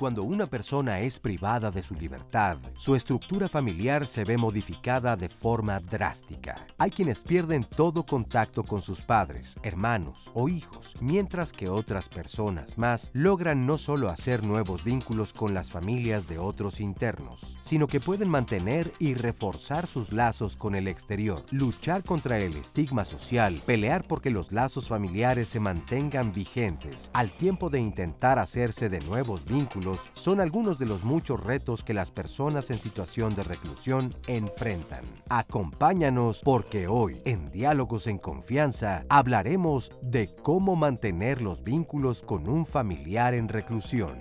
Cuando una persona es privada de su libertad, su estructura familiar se ve modificada de forma drástica. Hay quienes pierden todo contacto con sus padres, hermanos o hijos, mientras que otras personas más logran no solo hacer nuevos vínculos con las familias de otros internos, sino que pueden mantener y reforzar sus lazos con el exterior, luchar contra el estigma social, pelear porque los lazos familiares se mantengan vigentes, al tiempo de intentar hacerse de nuevos vínculos. Son algunos de los muchos retos que las personas en situación de reclusión enfrentan. Acompáñanos porque hoy, en Diálogos en Confianza, hablaremos de cómo mantener los vínculos con un familiar en reclusión.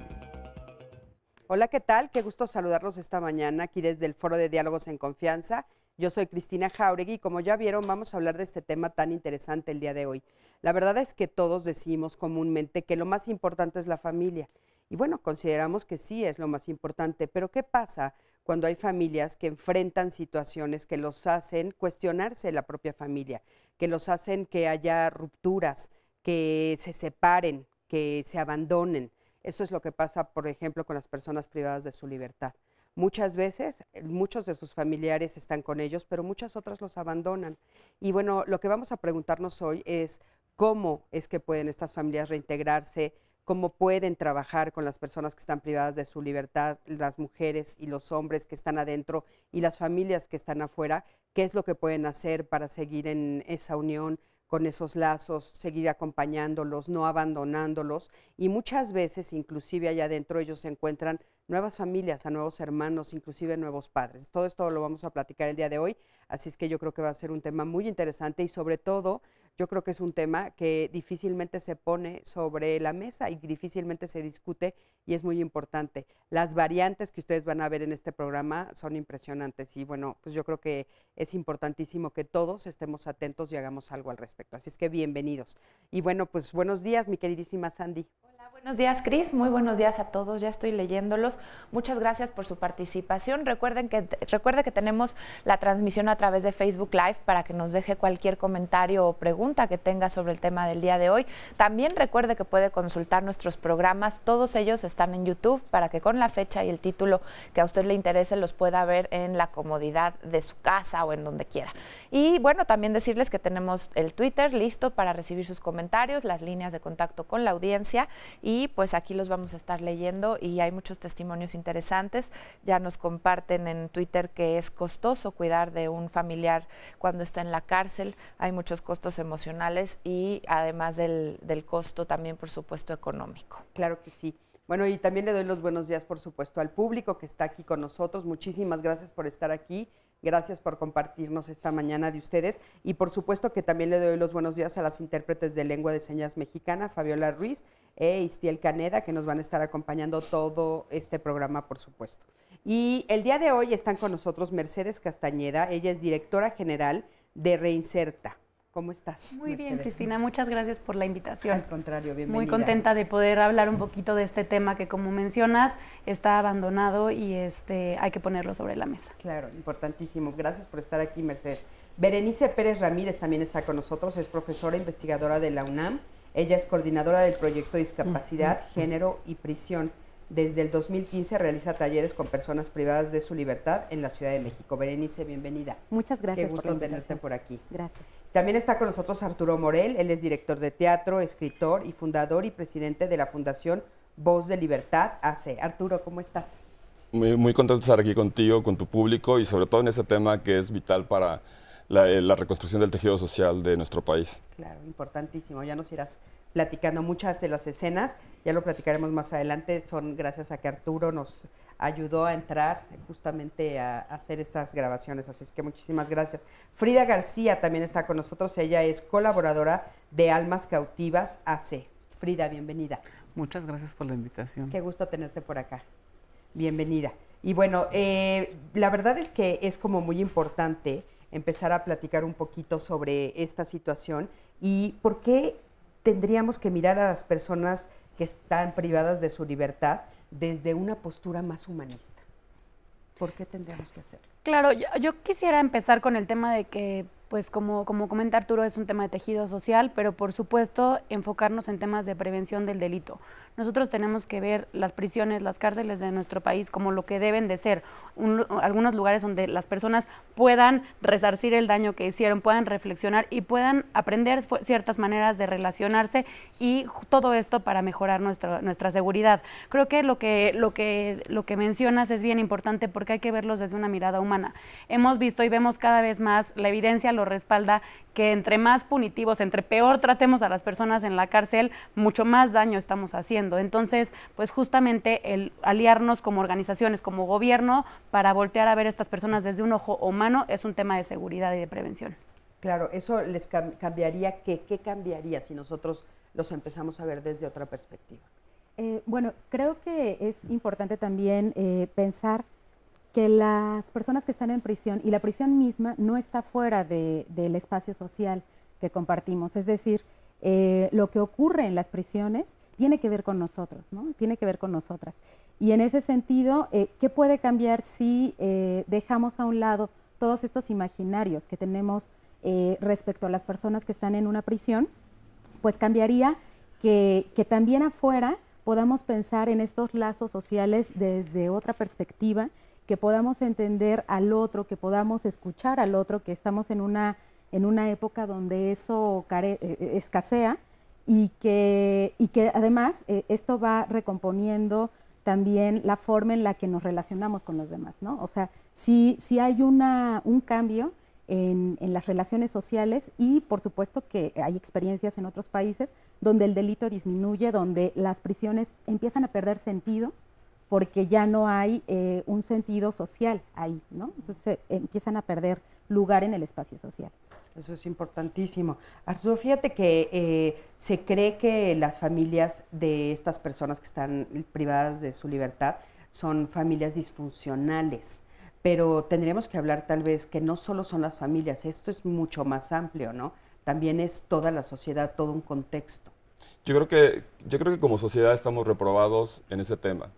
Hola, ¿qué tal? Qué gusto saludarlos esta mañana aquí desde el Foro de Diálogos en Confianza. Yo soy Cristina Jáuregui y como ya vieron, vamos a hablar de este tema tan interesante el día de hoy. La verdad es que todos decimos comúnmente que lo más importante es la familia. Y bueno, consideramos que sí es lo más importante, pero ¿qué pasa cuando hay familias que enfrentan situaciones que los hacen cuestionarse la propia familia, que los hacen que haya rupturas, que se separen, que se abandonen? Eso es lo que pasa, por ejemplo, con las personas privadas de su libertad. Muchas veces, muchos de sus familiares están con ellos, pero muchas otras los abandonan. Y bueno, lo que vamos a preguntarnos hoy es cómo es que pueden estas familias reintegrarse, cómo pueden trabajar con las personas que están privadas de su libertad, las mujeres y los hombres que están adentro y las familias que están afuera, qué es lo que pueden hacer para seguir en esa unión, con esos lazos, seguir acompañándolos, no abandonándolos, y muchas veces, inclusive allá adentro, ellos se encuentran nuevas familias, a nuevos hermanos, inclusive nuevos padres. Todo esto lo vamos a platicar el día de hoy, así es que yo creo que va a ser un tema muy interesante y sobre todo, yo creo que es un tema que difícilmente se pone sobre la mesa y difícilmente se discute y es muy importante. Las variantes que ustedes van a ver en este programa son impresionantes y bueno, pues yo creo que es importantísimo que todos estemos atentos y hagamos algo al respecto. Así es que bienvenidos. Y bueno, pues buenos días, mi queridísima Sandy. Buenos días, Cris. Muy buenos días a todos. Ya estoy leyéndolos. Muchas gracias por su participación. Recuerde que tenemos la transmisión a través de Facebook Live para que nos deje cualquier comentario o pregunta que tenga sobre el tema del día de hoy. También recuerde que puede consultar nuestros programas. Todos ellos están en YouTube para que con la fecha y el título que a usted le interese los pueda ver en la comodidad de su casa o en donde quiera. Y bueno, también decirles que tenemos el Twitter listo para recibir sus comentarios, las líneas de contacto con la audiencia. Y pues aquí los vamos a estar leyendo y hay muchos testimonios interesantes. Ya nos comparten en Twitter que es costoso cuidar de un familiar cuando está en la cárcel. Hay muchos costos emocionales y además del costo también, por supuesto, económico. Claro que sí. Bueno, y también le doy los buenos días, por supuesto, al público que está aquí con nosotros. Muchísimas gracias por estar aquí. Gracias por compartirnos esta mañana de ustedes y por supuesto que también le doy los buenos días a las intérpretes de lengua de señas mexicana, Fabiola Ruiz e Istiel Caneda, que nos van a estar acompañando todo este programa, por supuesto. Y el día de hoy están con nosotros Mercedes Castañeda, ella es directora general de Reinserta. ¿Cómo estás? Muy bien, Cristina, muchas gracias por la invitación. Al contrario, bienvenida. Muy contenta de poder hablar un poquito de este tema que, como mencionas, está abandonado y hay que ponerlo sobre la mesa. Claro, importantísimo. Gracias por estar aquí, Mercedes. Berenice Pérez Ramírez también está con nosotros, es profesora investigadora de la UNAM. Ella es coordinadora del proyecto Discapacidad, Género y Prisión. Desde el 2015 realiza talleres con personas privadas de su libertad en la Ciudad de México. Berenice, bienvenida. Muchas gracias. Qué gusto tenerte por aquí. Gracias. También está con nosotros Arturo Morel, él es director de teatro, escritor y fundador y presidente de la Fundación Voz de Libertad AC. Arturo, ¿cómo estás? Muy contento de estar aquí contigo, con tu público y sobre todo en ese tema que es vital para la reconstrucción del tejido social de nuestro país. Claro, importantísimo. Ya nos irás platicando muchas de las escenas, ya lo platicaremos más adelante, son gracias a que Arturo nos ayudó a entrar justamente a hacer estas grabaciones, así es que muchísimas gracias. Frida García también está con nosotros, ella es colaboradora de Almas Cautivas AC. Frida, bienvenida. Muchas gracias por la invitación. Qué gusto tenerte por acá. Bienvenida. Y bueno, la verdad es que es como muy importante empezar a platicar un poquito sobre esta situación y por qué tendríamos que mirar a las personas que están privadas de su libertad desde una postura más humanista. ¿Por qué tendríamos que hacerlo? Claro, yo quisiera empezar con el tema de que, pues como comenta Arturo, es un tema de tejido social, pero por supuesto enfocarnos en temas de prevención del delito. Nosotros tenemos que ver las prisiones, las cárceles de nuestro país como lo que deben de ser, algunos lugares donde las personas puedan resarcir el daño que hicieron, puedan reflexionar y puedan aprender ciertas maneras de relacionarse y todo esto para mejorar nuestra seguridad. Creo que lo que mencionas es bien importante porque hay que verlos desde una mirada humana. Hemos visto y vemos cada vez más, la evidencia lo respalda, que entre más punitivos, entre peor tratemos a las personas en la cárcel, mucho más daño estamos haciendo. Entonces, pues justamente el aliarnos como organizaciones, como gobierno, para voltear a ver a estas personas desde un ojo humano es un tema de seguridad y de prevención. Claro, eso les cambiaría, ¿qué cambiaría si nosotros los empezamos a ver desde otra perspectiva? Bueno, creo que es importante también pensar que las personas que están en prisión y la prisión misma no está fuera del espacio social que compartimos. Es decir, lo que ocurre en las prisiones tiene que ver con nosotros, ¿no? Tiene que ver con nosotras. Y en ese sentido, ¿qué puede cambiar si dejamos a un lado todos estos imaginarios que tenemos respecto a las personas que están en una prisión? Pues cambiaría que también afuera podamos pensar en estos lazos sociales desde otra perspectiva, que podamos entender al otro, que podamos escuchar al otro, que estamos en una época donde eso escasea y que además esto va recomponiendo también la forma en la que nos relacionamos con los demás, ¿no? O sea, sí hay un cambio en las relaciones sociales y por supuesto que hay experiencias en otros países donde el delito disminuye, donde las prisiones empiezan a perder sentido, porque ya no hay un sentido social ahí, ¿no? Entonces empiezan a perder lugar en el espacio social. Eso es importantísimo. Arturo, fíjate que se cree que las familias de estas personas que están privadas de su libertad son familias disfuncionales, pero tendríamos que hablar tal vez que no solo son las familias, esto es mucho más amplio, ¿no? También es toda la sociedad, todo un contexto. Yo creo que como sociedad estamos reprobados en ese tema,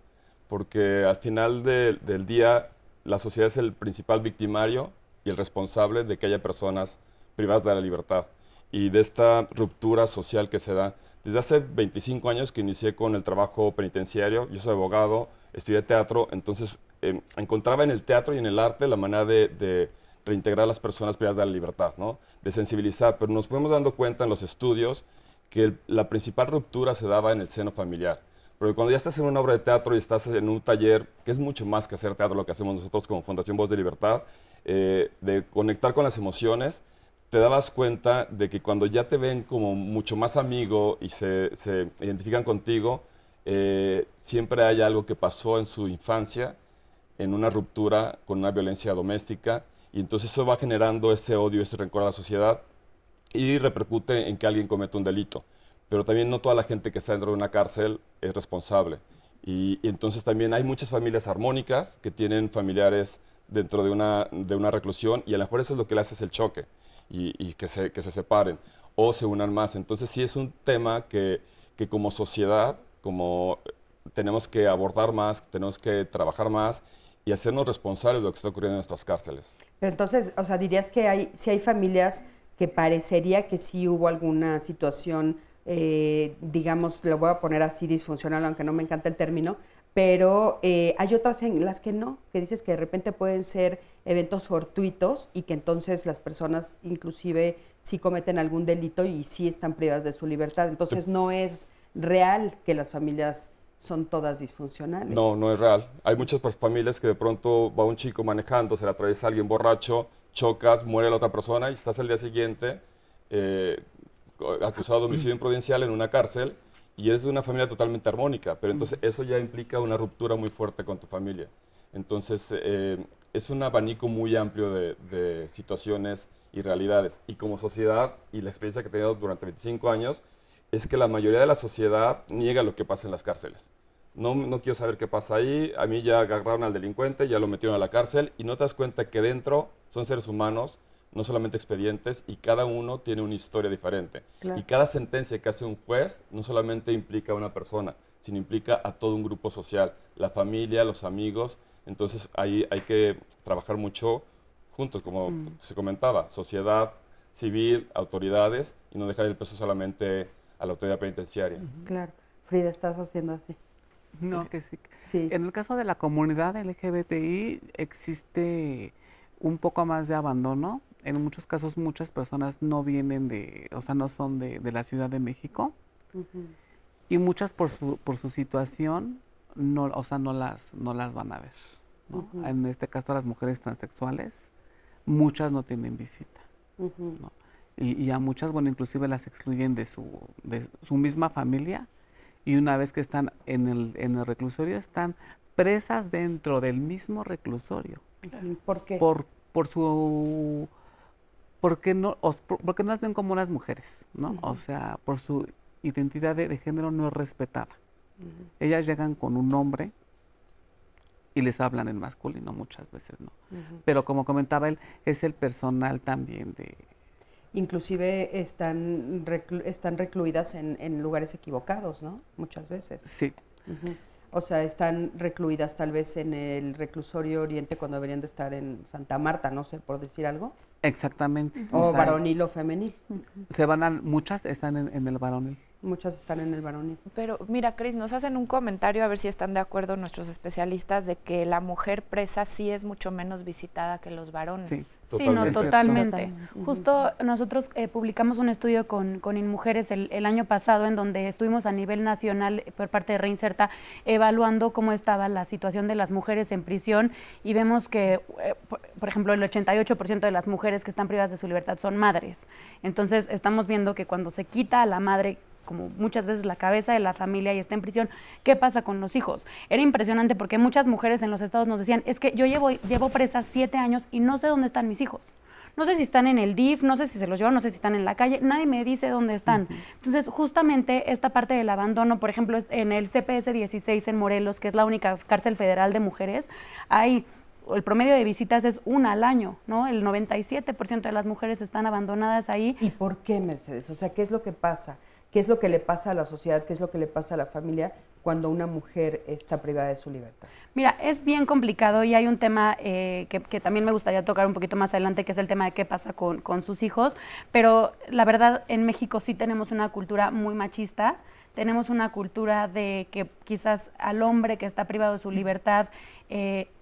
porque al final del día la sociedad es el principal victimario y el responsable de que haya personas privadas de la libertad y de esta ruptura social que se da. Desde hace 25 años que inicié con el trabajo penitenciario, yo soy abogado, estudié teatro, entonces encontraba en el teatro y en el arte la manera de reintegrar a las personas privadas de la libertad, ¿no? De sensibilizar, pero nos fuimos dando cuenta en los estudios que la principal ruptura se daba en el seno familiar. Porque cuando ya estás en una obra de teatro y estás en un taller, que es mucho más que hacer teatro, lo que hacemos nosotros como Fundación Voz de Libertad, de conectar con las emociones, te dabas cuenta de que cuando ya te ven como mucho más amigo y se identifican contigo, siempre hay algo que pasó en su infancia, en una ruptura con una violencia doméstica, y entonces eso va generando ese odio, ese rencor a la sociedad y repercute en que alguien cometa un delito. Pero también no toda la gente que está dentro de una cárcel es responsable. Y entonces también hay muchas familias armónicas que tienen familiares dentro de una reclusión y a lo mejor eso es lo que le hace es el choque y que se separen o se unan más. Entonces sí es un tema que como sociedad tenemos que abordar más, tenemos que trabajar más y hacernos responsables de lo que está ocurriendo en nuestras cárceles. Pero entonces, o sea, dirías que si hay familias que parecería que sí hubo alguna situación digamos, lo voy a poner así, disfuncional, aunque no me encanta el término, pero hay otras en las que no, que dices que de repente pueden ser eventos fortuitos y que entonces las personas inclusive sí cometen algún delito y sí están privadas de su libertad. Entonces no es real que las familias son todas disfuncionales. No, no es real. Hay muchas familias que de pronto va un chico manejando, se le atraviesa alguien borracho, chocas, muere la otra persona y estás el día siguiente acusado de homicidio imprudencial en una cárcel y eres de una familia totalmente armónica, pero entonces eso ya implica una ruptura muy fuerte con tu familia. Entonces es un abanico muy amplio de situaciones y realidades. Y como sociedad y la experiencia que he tenido durante 25 años, es que la mayoría de la sociedad niega lo que pasa en las cárceles. No quiero saber qué pasa ahí, a mí ya agarraron al delincuente, ya lo metieron a la cárcel y no te das cuenta que dentro son seres humanos, no solamente expedientes, y cada uno tiene una historia diferente. Claro. Y cada sentencia que hace un juez no solamente implica a una persona, sino implica a todo un grupo social, la familia, los amigos. Entonces ahí hay que trabajar mucho juntos, como se comentaba, sociedad civil, autoridades, y no dejar el peso solamente a la autoridad penitenciaria. Claro. Frida, estás haciendo así. No, que sí. Sí. En el caso de la comunidad LGBTI existe un poco más de abandono. En muchos casos muchas personas no vienen no son de la Ciudad de México. Y muchas por su situación no las van a ver, ¿no? En este caso las mujeres transexuales, muchas no tienen visita, ¿no? Y a muchas, bueno, inclusive las excluyen de su misma familia, y una vez que están en el reclusorio, están presas dentro del mismo reclusorio. ¿Por qué? Porque no las ven como unas mujeres, ¿no? O sea, por su identidad de género no es respetada. Ellas llegan con un nombre y les hablan en masculino, muchas veces no. Pero como comentaba él, es el personal también de... Inclusive están recluidas en lugares equivocados, ¿no? Muchas veces. Sí. O sea, están recluidas tal vez en el reclusorio Oriente cuando deberían de estar en Santa Marta, no sé, por decir algo. Exactamente. O sea, varonil o femenil. Muchas están en el varonil. Muchas están en el varonil. Pero mira, Cris, nos hacen un comentario, a ver si están de acuerdo nuestros especialistas, de que la mujer presa sí es mucho menos visitada que los varones. Sí. Sí, no, totalmente. Totalmente. Justo nosotros publicamos un estudio con InMujeres el año pasado, en donde estuvimos a nivel nacional por parte de Reinserta evaluando cómo estaba la situación de las mujeres en prisión, y vemos que, por ejemplo, el 88% de las mujeres que están privadas de su libertad son madres. Entonces estamos viendo que cuando se quita a la madre, como muchas veces la cabeza de la familia, y está en prisión, ¿qué pasa con los hijos? Era impresionante porque muchas mujeres en los estados nos decían, es que yo llevo presa 7 años y no sé dónde están mis hijos. No sé si están en el DIF, no sé si se los llevan, no sé si están en la calle, nadie me dice dónde están. Entonces, justamente esta parte del abandono, por ejemplo, en el CPS 16 en Morelos, que es la única cárcel federal de mujeres, el promedio de visitas es 1 al año, ¿no? El 97% de las mujeres están abandonadas ahí. ¿Y por qué, Mercedes? O sea, ¿qué es lo que pasa? ¿Qué es lo que le pasa a la sociedad? ¿Qué es lo que le pasa a la familia cuando una mujer está privada de su libertad? Mira, es bien complicado, y hay un tema que también me gustaría tocar un poquito más adelante, que es el tema de qué pasa con sus hijos, pero la verdad en México sí tenemos una cultura muy machista. Tenemos una cultura de que quizás al hombre que está privado de su libertad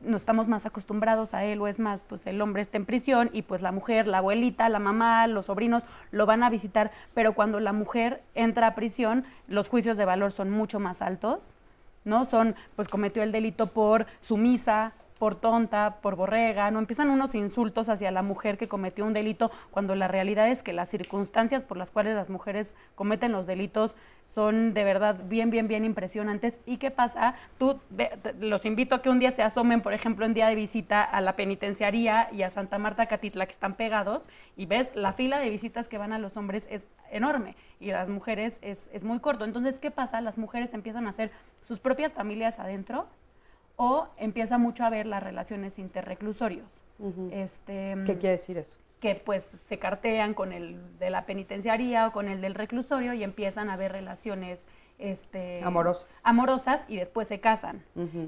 no estamos más acostumbrados a él, o es más, pues el hombre está en prisión y pues la mujer, la abuelita, la mamá, los sobrinos lo van a visitar, pero cuando la mujer entra a prisión, los juicios de valor son mucho más altos, ¿no? Pues cometió el delito por sumisa, por tonta, por borrega, no empiezan unos insultos hacia la mujer que cometió un delito, cuando la realidad es que las circunstancias por las cuales las mujeres cometen los delitos son de verdad bien impresionantes. ¿Y qué pasa? Los invito a que un día se asomen, por ejemplo, en día de visita a la penitenciaría y a Santa Marta Catitla, que están pegados, y ves la fila de visitas que van a los hombres es enorme, y a las mujeres es muy corto. Entonces, ¿qué pasa? Las mujeres empiezan a hacer sus propias familias adentro, o empieza mucho a ver las relaciones interreclusorios. ¿Qué quiere decir eso? Que pues se cartean con el de la penitenciaría o con el del reclusorio, y empiezan a ver relaciones amorosas, y después se casan.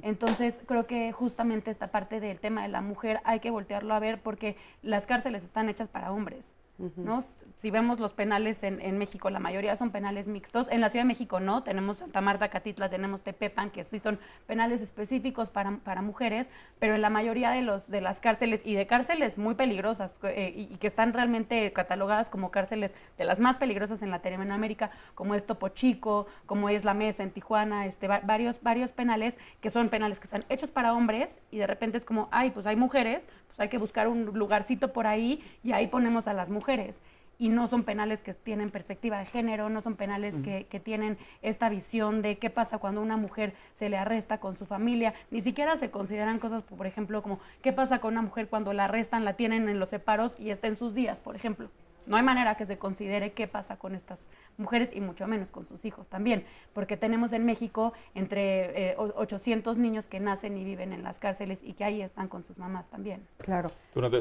Entonces creo que justamente esta parte del tema de la mujer hay que voltearlo a ver, porque las cárceles están hechas para hombres, ¿no? Si vemos los penales en México, la mayoría son penales mixtos. En la Ciudad de México no, tenemos Santa Marta, Catitla, tenemos Tepepan, que sí son penales específicos para mujeres, pero en la mayoría de las cárceles, y de cárceles muy peligrosas, y que están realmente catalogadas como cárceles de las más peligrosas en Latinoamérica, como es Topo Chico, como es La Mesa en Tijuana, varios penales que son penales que están hechos para hombres, y de repente es como, pues hay mujeres, pues hay que buscar un lugarcito por ahí, y ahí ponemos a las mujeres. Y no son penales que tienen perspectiva de género, no son penales que tienen esta visión de qué pasa cuando una mujer se le arresta con su familia. Ni siquiera se consideran cosas, por ejemplo, como qué pasa con una mujer cuando la arrestan, la tienen en los separos y está en sus días, por ejemplo. No hay manera que se considere qué pasa con estas mujeres y mucho menos con sus hijos también, porque tenemos en México entre 800 niños que nacen y viven en las cárceles y que ahí están con sus mamás también. Claro.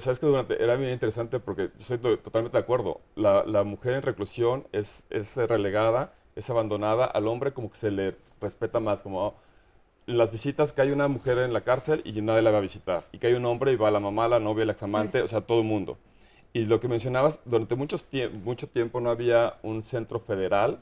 ¿Sabes qué? Era bien interesante porque yo estoy totalmente de acuerdo. La mujer en reclusión es relegada, es abandonada, al hombre como que se le respeta más, como las visitas, que hay una mujer en la cárcel y nadie la va a visitar, y que hay un hombre y va la mamá, la novia, el examante, o sea, todo el mundo. Y lo que mencionabas, durante mucho tiempo no había un centro federal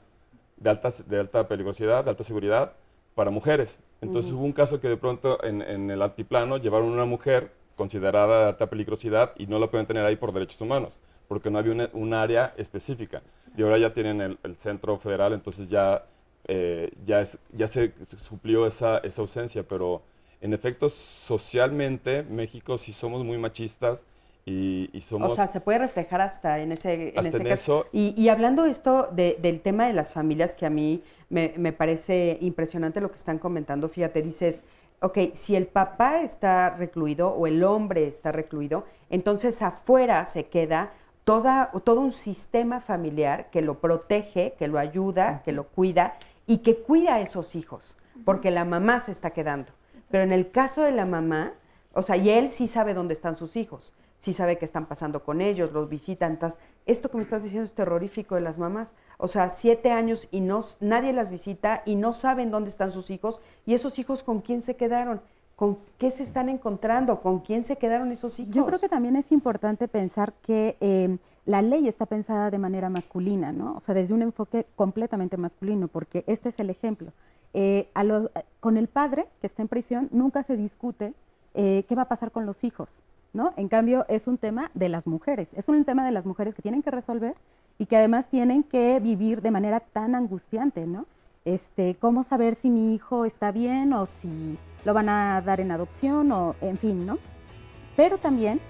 de alta peligrosidad, de alta seguridad para mujeres. Entonces hubo un caso que de pronto en el altiplano llevaron una mujer considerada de alta peligrosidad y no la pueden tener ahí por derechos humanos, porque no había un área específica. Y ahora ya tienen el centro federal, entonces ya se suplió esa ausencia, pero en efecto socialmente México sí somos muy machistas. Y somos, o sea, se puede reflejar hasta en ese caso. Eso. Y hablando esto del tema de las familias, que a mí me parece impresionante lo que están comentando, fíjate, dices, ok, si el papá está recluido o el hombre está recluido, entonces afuera se queda todo un sistema familiar que lo protege, que lo ayuda, que lo cuida y que cuida a esos hijos, porque la mamá se está quedando. Pero en el caso de la mamá, o sea, y él sí sabe dónde están sus hijos, sí sabe qué están pasando con ellos, los visitan. Entonces, esto que me estás diciendo es terrorífico de las mamás. O sea, 7 años y nadie las visita y no saben dónde están sus hijos. ¿Y esos hijos con quién se quedaron? ¿Con qué se están encontrando? ¿Con quién se quedaron esos hijos? Yo creo que también es importante pensar que la ley está pensada de manera masculina, ¿no? O sea, desde un enfoque completamente masculino, porque este es el ejemplo. Con el padre que está en prisión nunca se discute qué va a pasar con los hijos, ¿no? En cambio, es un tema de las mujeres, es un tema de las mujeres que tienen que resolver y que además tienen que vivir de manera tan angustiante, ¿no? ¿Cómo saber si mi hijo está bien o si lo van a dar en adopción o en fin, ¿no? Pero también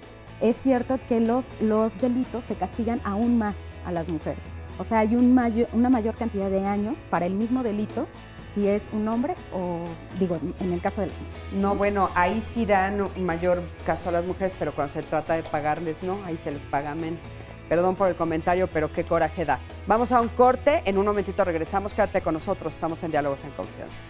es cierto que los delitos se castigan aún más a las mujeres. O sea, hay una mayor cantidad de años para el mismo delito si es un hombre o, digo, en el caso de las mujeres. No, bueno, ahí sí dan un mayor caso a las mujeres, pero cuando se trata de pagarles, no, ahí se les paga menos. Perdón por el comentario, pero qué coraje da. Vamos a un corte, en un momentito regresamos, quédate con nosotros, estamos en Diálogos en Confianza.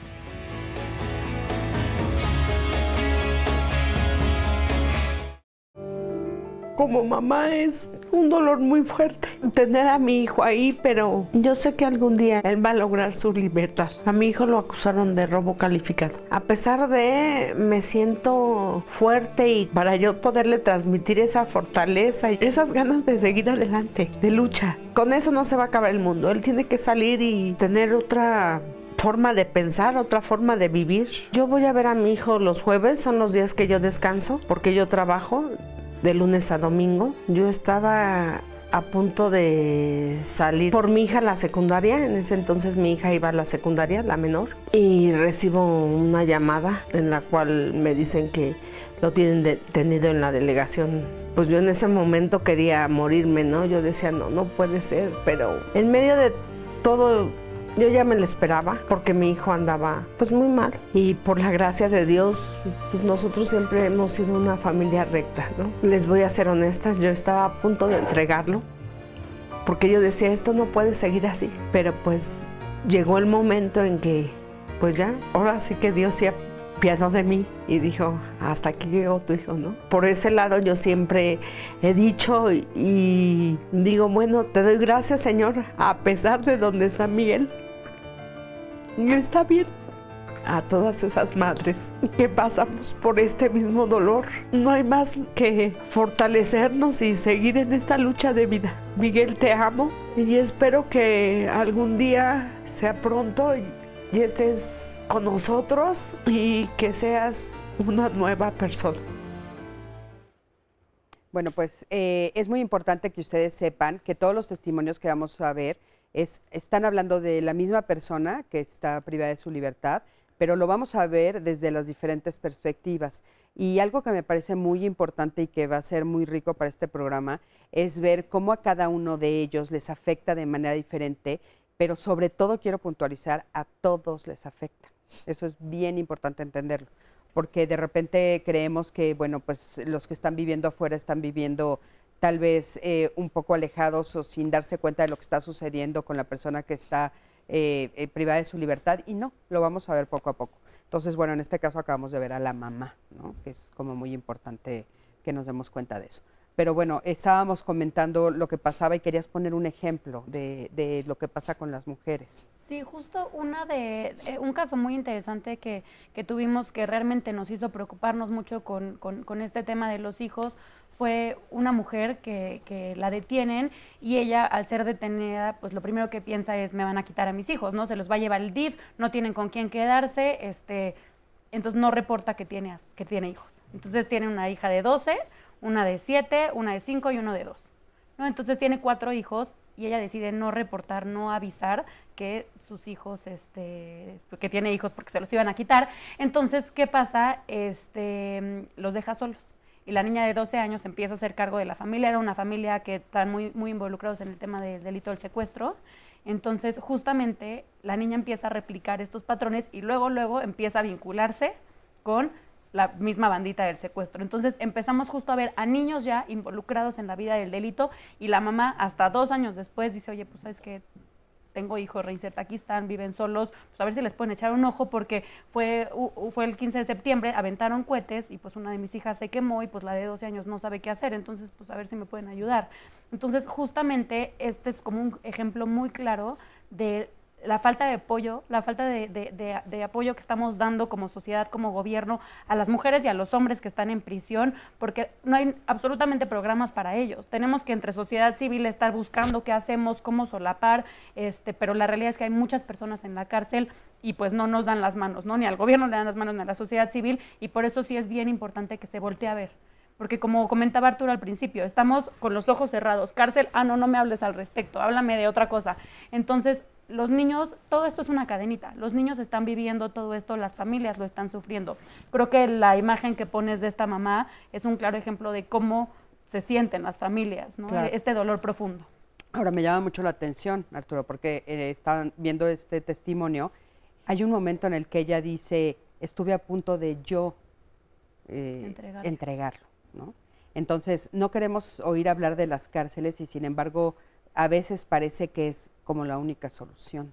Como mamá es un dolor muy fuerte tener a mi hijo ahí, pero yo sé que algún día él va a lograr su libertad. A mi hijo lo acusaron de robo calificado. A pesar de, me siento fuerte y para yo poderle transmitir esa fortaleza y esas ganas de seguir adelante, de lucha. Con eso no se va a acabar el mundo. Él tiene que salir y tener otra forma de pensar, otra forma de vivir. Yo voy a ver a mi hijo los jueves, son los días que yo descanso, porque yo trabajo de lunes a domingo. Yo estaba a punto de salir por mi hija a la secundaria, en ese entonces mi hija iba a la secundaria, la menor, y recibo una llamada en la cual me dicen que lo tienen detenido en la delegación. Pues yo en ese momento quería morirme, ¿no? Yo decía, no puede ser, pero en medio de todo yo ya me lo esperaba porque mi hijo andaba pues muy mal y por la gracia de Dios pues nosotros siempre hemos sido una familia recta, ¿no? Les voy a ser honesta, yo estaba a punto de entregarlo porque yo decía esto no puede seguir así, pero pues llegó el momento en que pues ya, ahora sí que Dios se apiadó de mí y dijo hasta aquí llegó tu hijo, ¿no? Por ese lado yo siempre he dicho y digo bueno, te doy gracias Señor a pesar de donde está Miguel. Está bien. A todas esas madres que pasamos por este mismo dolor, no hay más que fortalecernos y seguir en esta lucha de vida. Miguel, te amo y espero que algún día sea pronto y estés con nosotros y que seas una nueva persona. Bueno, pues es muy importante que ustedes sepan que todos los testimonios que vamos a ver están hablando de la misma persona que está privada de su libertad, pero lo vamos a ver desde las diferentes perspectivas. Y algo que me parece muy importante y que va a ser muy rico para este programa es ver cómo a cada uno de ellos les afecta de manera diferente, pero sobre todo quiero puntualizar, a todos les afecta. Eso es bien importante entenderlo, porque de repente creemos que, bueno, pues los que están viviendo afuera están viviendo tal vez un poco alejados o sin darse cuenta de lo que está sucediendo con la persona que está privada de su libertad, y no, lo vamos a ver poco a poco. Entonces, bueno, en este caso acabamos de ver a la mamá, ¿no? Que es como muy importante que nos demos cuenta de eso. Pero bueno, estábamos comentando lo que pasaba y querías poner un ejemplo de lo que pasa con las mujeres. Sí, justo un caso muy interesante que tuvimos, que realmente nos hizo preocuparnos mucho con este tema de los hijos, fue una mujer que la detienen, y ella, al ser detenida, pues lo primero que piensa es: me van a quitar a mis hijos, ¿no? Se los va a llevar el DIF, no tienen con quién quedarse, entonces no reporta que tiene hijos. Entonces tiene una hija de 12, una de 7, una de 5 y uno de 2, ¿no? Entonces tiene 4 hijos, y ella decide no reportar, no avisar que sus hijos, que tiene hijos, porque se los iban a quitar. Entonces, ¿qué pasa? Los deja solos. Y la niña de 12 años empieza a hacer cargo de la familia. Era una familia que están muy, muy involucrados en el tema del delito del secuestro. Entonces, justamente, la niña empieza a replicar estos patrones y luego empieza a vincularse con la misma bandita del secuestro. Entonces empezamos justo a ver a niños ya involucrados en la vida del delito, y la mamá hasta 2 años después dice: oye, pues sabes que tengo hijos, reinserta, aquí están, viven solos, pues a ver si les pueden echar un ojo, porque fue el 15 de septiembre, aventaron cohetes y pues una de mis hijas se quemó, y pues la de 12 años no sabe qué hacer, entonces pues a ver si me pueden ayudar. Entonces justamente este es como un ejemplo muy claro de la falta de apoyo, la falta de apoyo que estamos dando como sociedad, como gobierno, a las mujeres y a los hombres que están en prisión, porque no hay absolutamente programas para ellos. Tenemos que, entre sociedad civil, estar buscando qué hacemos, cómo solapar, pero la realidad es que hay muchas personas en la cárcel y pues no nos dan las manos, ¿no? Ni al gobierno le dan las manos, ni a la sociedad civil, y por eso sí es bien importante que se voltee a ver. Porque como comentaba Arturo al principio, estamos con los ojos cerrados. Cárcel, no me hables al respecto, háblame de otra cosa. Entonces, los niños, todo esto es una cadenita. Los niños están viviendo todo esto, las familias lo están sufriendo. Creo que la imagen que pones de esta mamá es un claro ejemplo de cómo se sienten las familias, ¿no? Claro. Este dolor profundo. Ahora, me llama mucho la atención, Arturo, porque estaban viendo este testimonio. Hay un momento en el que ella dice: estuve a punto de yo entregarlo, ¿no? Entonces, no queremos oír hablar de las cárceles, y sin embargo, a veces parece que es como la única solución.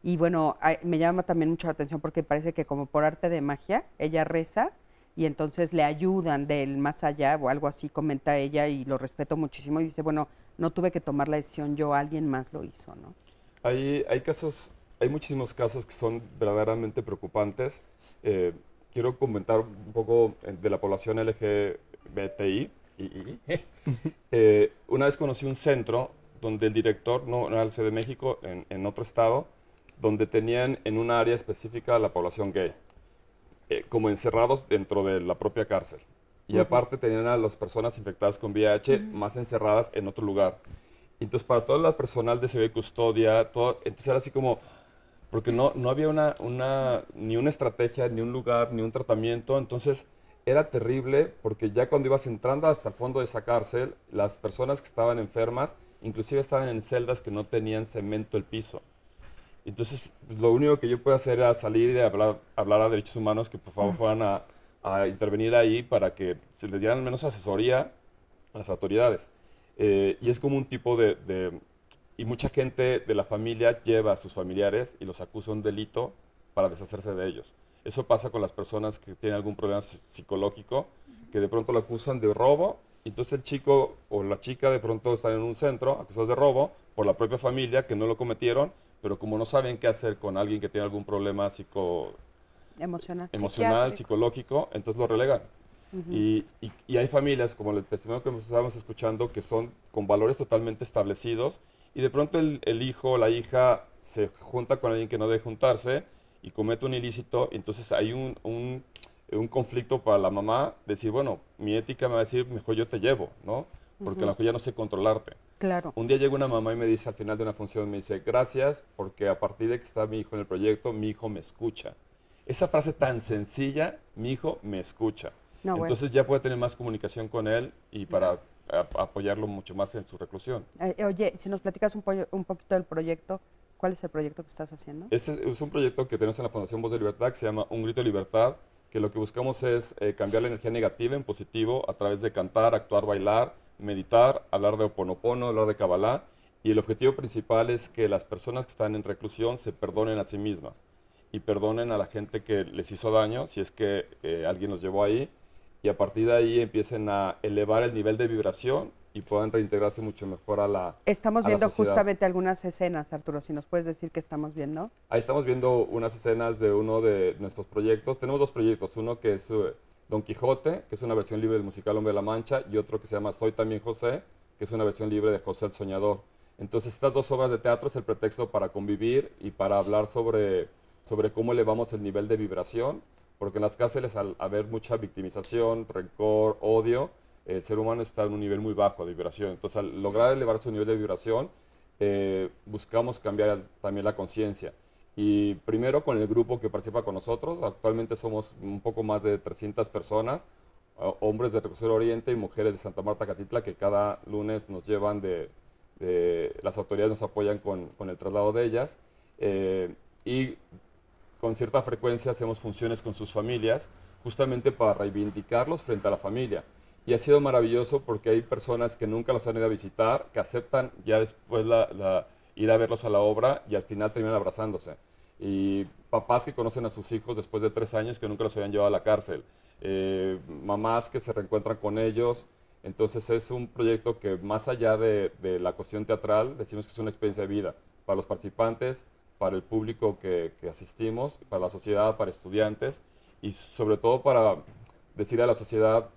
Y bueno, me llama también mucho la atención porque parece que como por arte de magia, ella reza y entonces le ayudan del más allá o algo así, comenta ella, y lo respeto muchísimo, y dice: bueno, no tuve que tomar la decisión yo, alguien más lo hizo, ¿no? Hay muchísimos casos que son verdaderamente preocupantes. Quiero comentar un poco de la población LGBTI. Una vez conocí un centro donde el director, no era el CEDE de México, en otro estado, donde tenían en un área específica a la población gay, como encerrados dentro de la propia cárcel. Y aparte tenían a las personas infectadas con VIH más encerradas en otro lugar. Entonces, para todo el personal de seguridad y custodia, entonces era así como, porque no había ni una estrategia, ni un lugar, ni un tratamiento. Entonces, era terrible, porque ya cuando ibas entrando hasta el fondo de esa cárcel, las personas que estaban enfermas, inclusive estaban en celdas que no tenían cemento el piso. Entonces, lo único que yo puedo hacer era salir y hablar a derechos humanos que por favor fueran a intervenir ahí para que se les dieran al menos asesoría a las autoridades. Y es como un tipo y mucha gente de la familia lleva a sus familiares y los acusa de un delito para deshacerse de ellos. Eso pasa con las personas que tienen algún problema psicológico, que de pronto lo acusan de robo, y entonces el chico o la chica de pronto están en un centro acusados de robo por la propia familia que no lo cometieron, pero como no saben qué hacer con alguien que tiene algún problema emocional, psicológico, entonces lo relegan. Y hay familias, como el testimonio que estábamos escuchando, que son con valores totalmente establecidos, y de pronto el hijo o la hija se junta con alguien que no debe juntarse y comete un ilícito, entonces hay un conflicto para la mamá, decir, bueno, mi ética me va a decir, mejor yo te llevo, ¿no? Porque a lo mejor ya no sé controlarte. Claro. Un día llega una mamá y me dice, al final de una función, me dice: gracias, porque a partir de que está mi hijo en el proyecto, mi hijo me escucha. Esa frase tan sencilla, mi hijo me escucha. Entonces ya puede tener más comunicación con él y para apoyarlo mucho más en su reclusión. Oye, si nos platicas un poquito del proyecto, ¿cuál es el proyecto que estás haciendo? Este es un proyecto que tenemos en la Fundación Voz de Libertad, que se llama Un Grito de Libertad, que lo que buscamos es cambiar la energía negativa en positivo a través de cantar, actuar, bailar, meditar, hablar de Ho'oponopono, hablar de Kabbalah, y el objetivo principal es que las personas que están en reclusión se perdonen a sí mismas y perdonen a la gente que les hizo daño, si es que alguien los llevó ahí, y a partir de ahí empiecen a elevar el nivel de vibración y puedan reintegrarse mucho mejor a la Estamos a la viendo sociedad. justamente algunas escenas, Arturo, si nos puedes decir qué estamos viendo. Ahí estamos viendo unas escenas de uno de nuestros proyectos. Tenemos dos proyectos, uno que es Don Quijote, que es una versión libre del musical Hombre de la Mancha, y otro que se llama Soy también José, que es una versión libre de José el Soñador. Entonces estas dos obras de teatro es el pretexto para convivir y para hablar sobre cómo elevamos el nivel de vibración, porque en las cárceles al haber mucha victimización, rencor, odio, el ser humano está en un nivel muy bajo de vibración. Entonces al lograr elevar su nivel de vibración, buscamos cambiar también la conciencia. Y primero con el grupo que participa con nosotros, actualmente somos un poco más de 300 personas, hombres de Reclusorio Oriente y mujeres de Santa Marta Catitla, que cada lunes nos llevan las autoridades nos apoyan con el traslado de ellas, y con cierta frecuencia hacemos funciones con sus familias, justamente para reivindicarlos frente a la familia. Y ha sido maravilloso porque hay personas que nunca los han ido a visitar, que aceptan ya después ir a verlos a la obra y al final terminan abrazándose. Y papás que conocen a sus hijos después de 3 años que nunca los habían llevado a la cárcel. Mamás que se reencuentran con ellos. Entonces es un proyecto que más allá de la cuestión teatral, decimos que es una experiencia de vida para los participantes, para el público que asistimos, para la sociedad, para estudiantes y sobre todo para decir a la sociedad,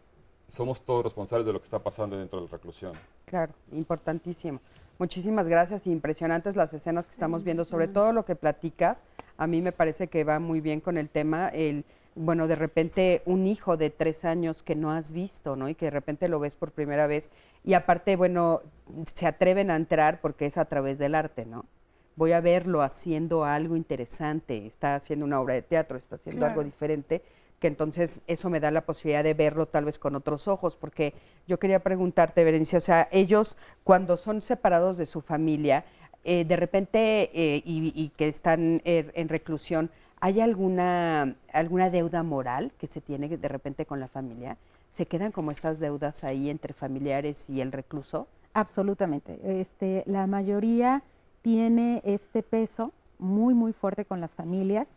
somos todos responsables de lo que está pasando dentro de la reclusión. Claro, importantísimo. Muchísimas gracias, impresionantes las escenas que estamos viendo, sobre todo lo que platicas, a mí me parece que va muy bien con el tema, bueno, de repente un hijo de 3 años que no has visto, ¿no? Y que de repente lo ves por primera vez y aparte, bueno, se atreven a entrar porque es a través del arte, ¿no? Voy a verlo haciendo algo interesante, está haciendo una obra de teatro, está haciendo algo diferente, que entonces eso me da la posibilidad de verlo tal vez con otros ojos, porque yo quería preguntarte, Berenice, o sea, ellos cuando son separados de su familia, de repente, y que están en reclusión, ¿hay alguna deuda moral que se tiene de repente con la familia? ¿Se quedan como estas deudas ahí entre familiares y el recluso? Absolutamente. La mayoría tiene este peso muy, muy fuerte con las familias.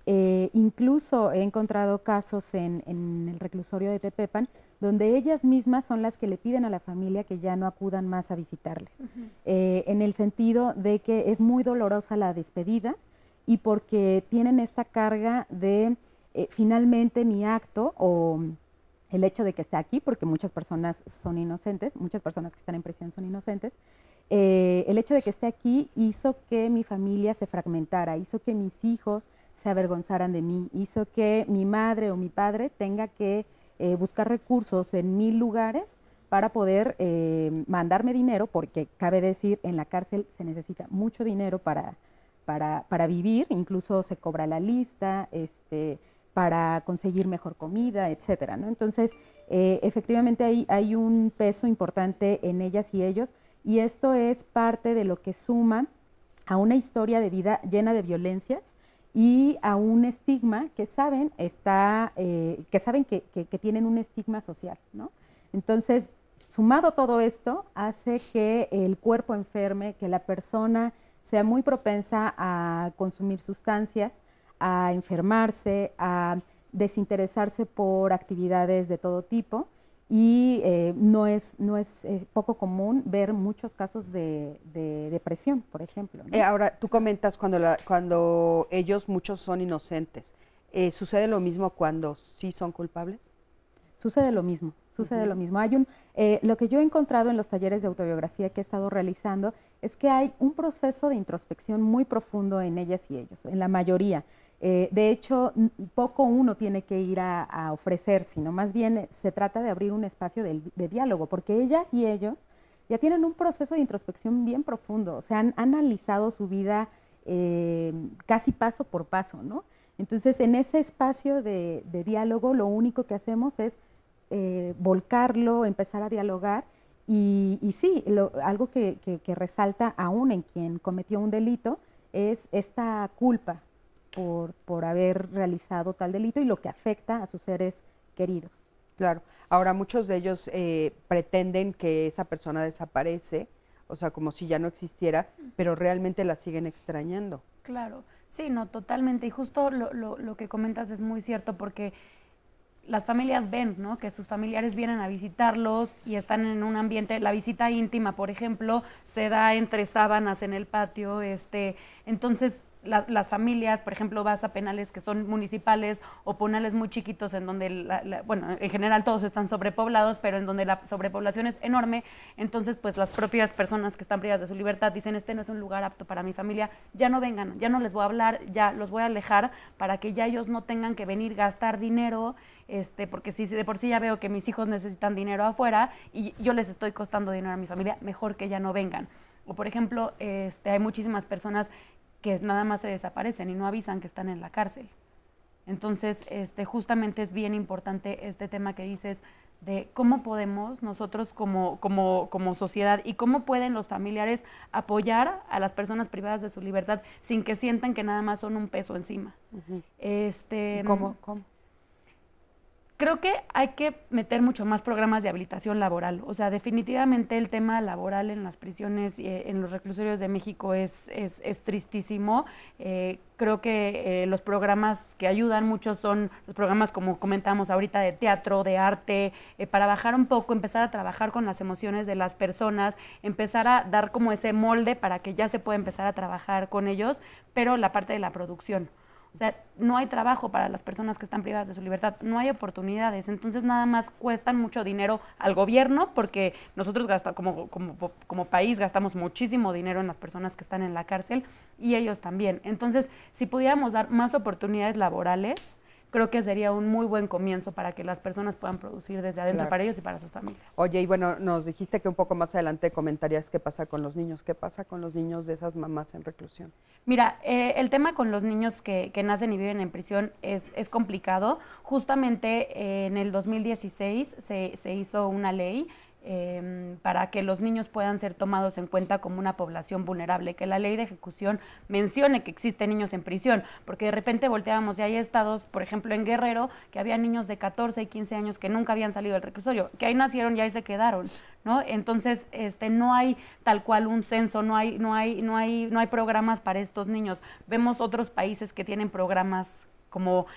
Incluso he encontrado casos en el reclusorio de Tepepan donde ellas mismas son las que le piden a la familia que ya no acudan más a visitarles, en el sentido de que es muy dolorosa la despedida y porque tienen esta carga de finalmente mi acto o el hecho de que esté aquí, porque muchas personas son inocentes, muchas personas que están en prisión son inocentes, el hecho de que esté aquí hizo que mi familia se fragmentara, hizo que mis hijos se avergonzaran de mí, hizo que mi madre o mi padre tenga que buscar recursos en 1000 lugares para poder mandarme dinero, porque cabe decir, en la cárcel se necesita mucho dinero para vivir, incluso se cobra la lista, para conseguir mejor comida, etcétera, ¿no? Entonces, efectivamente hay un peso importante en ellas y ellos, y esto es parte de lo que suma a una historia de vida llena de violencias y a un estigma que saben que tienen un estigma social, ¿no? Entonces, sumado todo esto, hace que el cuerpo enferme, que la persona sea muy propensa a consumir sustancias, a enfermarse, a desinteresarse por actividades de todo tipo, y no es poco común ver muchos casos de depresión, por ejemplo, ¿no? Ahora, tú comentas cuando ellos, muchos son inocentes. ¿Sucede lo mismo cuando sí son culpables? Sucede lo mismo, sucede lo mismo. Lo que yo he encontrado en los talleres de autobiografía que he estado realizando es que hay un proceso de introspección muy profundo en ellas y ellos, en la mayoría. De hecho, poco uno tiene que ir a ofrecer, sino más bien se trata de abrir un espacio de diálogo, porque ellas y ellos ya tienen un proceso de introspección bien profundo, o sea, han analizado su vida casi paso por paso, ¿no? Entonces, en ese espacio de diálogo, lo único que hacemos es volcarlo, empezar a dialogar, y sí, algo que resalta aún en quien cometió un delito es esta culpa por haber realizado tal delito y lo que afecta a sus seres queridos. Claro. Ahora, muchos de ellos pretenden que esa persona desaparece, o sea, como si ya no existiera, pero realmente la siguen extrañando. Claro, sí, no, totalmente. Y justo lo que comentas es muy cierto porque las familias ven, ¿no?, que sus familiares vienen a visitarlos y están en un ambiente, la visita íntima, por ejemplo, se da entre sábanas en el patio, entonces las familias, por ejemplo, vas a penales que son municipales o penales muy chiquitos en donde, bueno, en general todos están sobrepoblados, pero en donde la sobrepoblación es enorme, entonces pues las propias personas que están privadas de su libertad dicen, este no es un lugar apto para mi familia, ya no vengan, ya no les voy a hablar, ya los voy a alejar para que ya ellos no tengan que venir gastar dinero, porque si de por sí ya veo que mis hijos necesitan dinero afuera y yo les estoy costando dinero a mi familia, mejor que ya no vengan. O por ejemplo, hay muchísimas personas que nada más se desaparecen y no avisan que están en la cárcel. Entonces, justamente es bien importante este tema que dices de cómo podemos nosotros como sociedad y cómo pueden los familiares apoyar a las personas privadas de su libertad sin que sientan que nada más son un peso encima. ¿Cómo? Creo que hay que meter mucho más programas de habilitación laboral. O sea, definitivamente el tema laboral en las prisiones y en los reclusorios de México es tristísimo. Creo que los programas que ayudan mucho son los programas, como comentábamos ahorita, de teatro, de arte, para bajar un poco, empezar a trabajar con las emociones de las personas, empezar a dar como ese molde para que ya se pueda empezar a trabajar con ellos, pero la parte de la producción. O sea, no hay trabajo para las personas que están privadas de su libertad, no hay oportunidades, entonces nada más cuestan mucho dinero al gobierno porque nosotros como país gastamos muchísimo dinero en las personas que están en la cárcel y ellos también. Entonces, si pudiéramos dar más oportunidades laborales, creo que sería un muy buen comienzo para que las personas puedan producir desde adentro, claro, para ellos y para sus familias. Oye, y bueno, nos dijiste que un poco más adelante comentarías qué pasa con los niños. ¿Qué pasa con los niños de esas mamás en reclusión? Mira, el tema con los niños que nacen y viven en prisión es complicado. Justamente en el 2016 se hizo una ley para que los niños puedan ser tomados en cuenta como una población vulnerable, que la ley de ejecución mencione que existen niños en prisión, porque de repente volteábamos y hay estados, por ejemplo en Guerrero, que había niños de 14 y 15 años que nunca habían salido del reclusorio, que ahí nacieron y ahí se quedaron, ¿no? Entonces, no hay tal cual un censo, no hay programas para estos niños. Vemos otros países que tienen programas como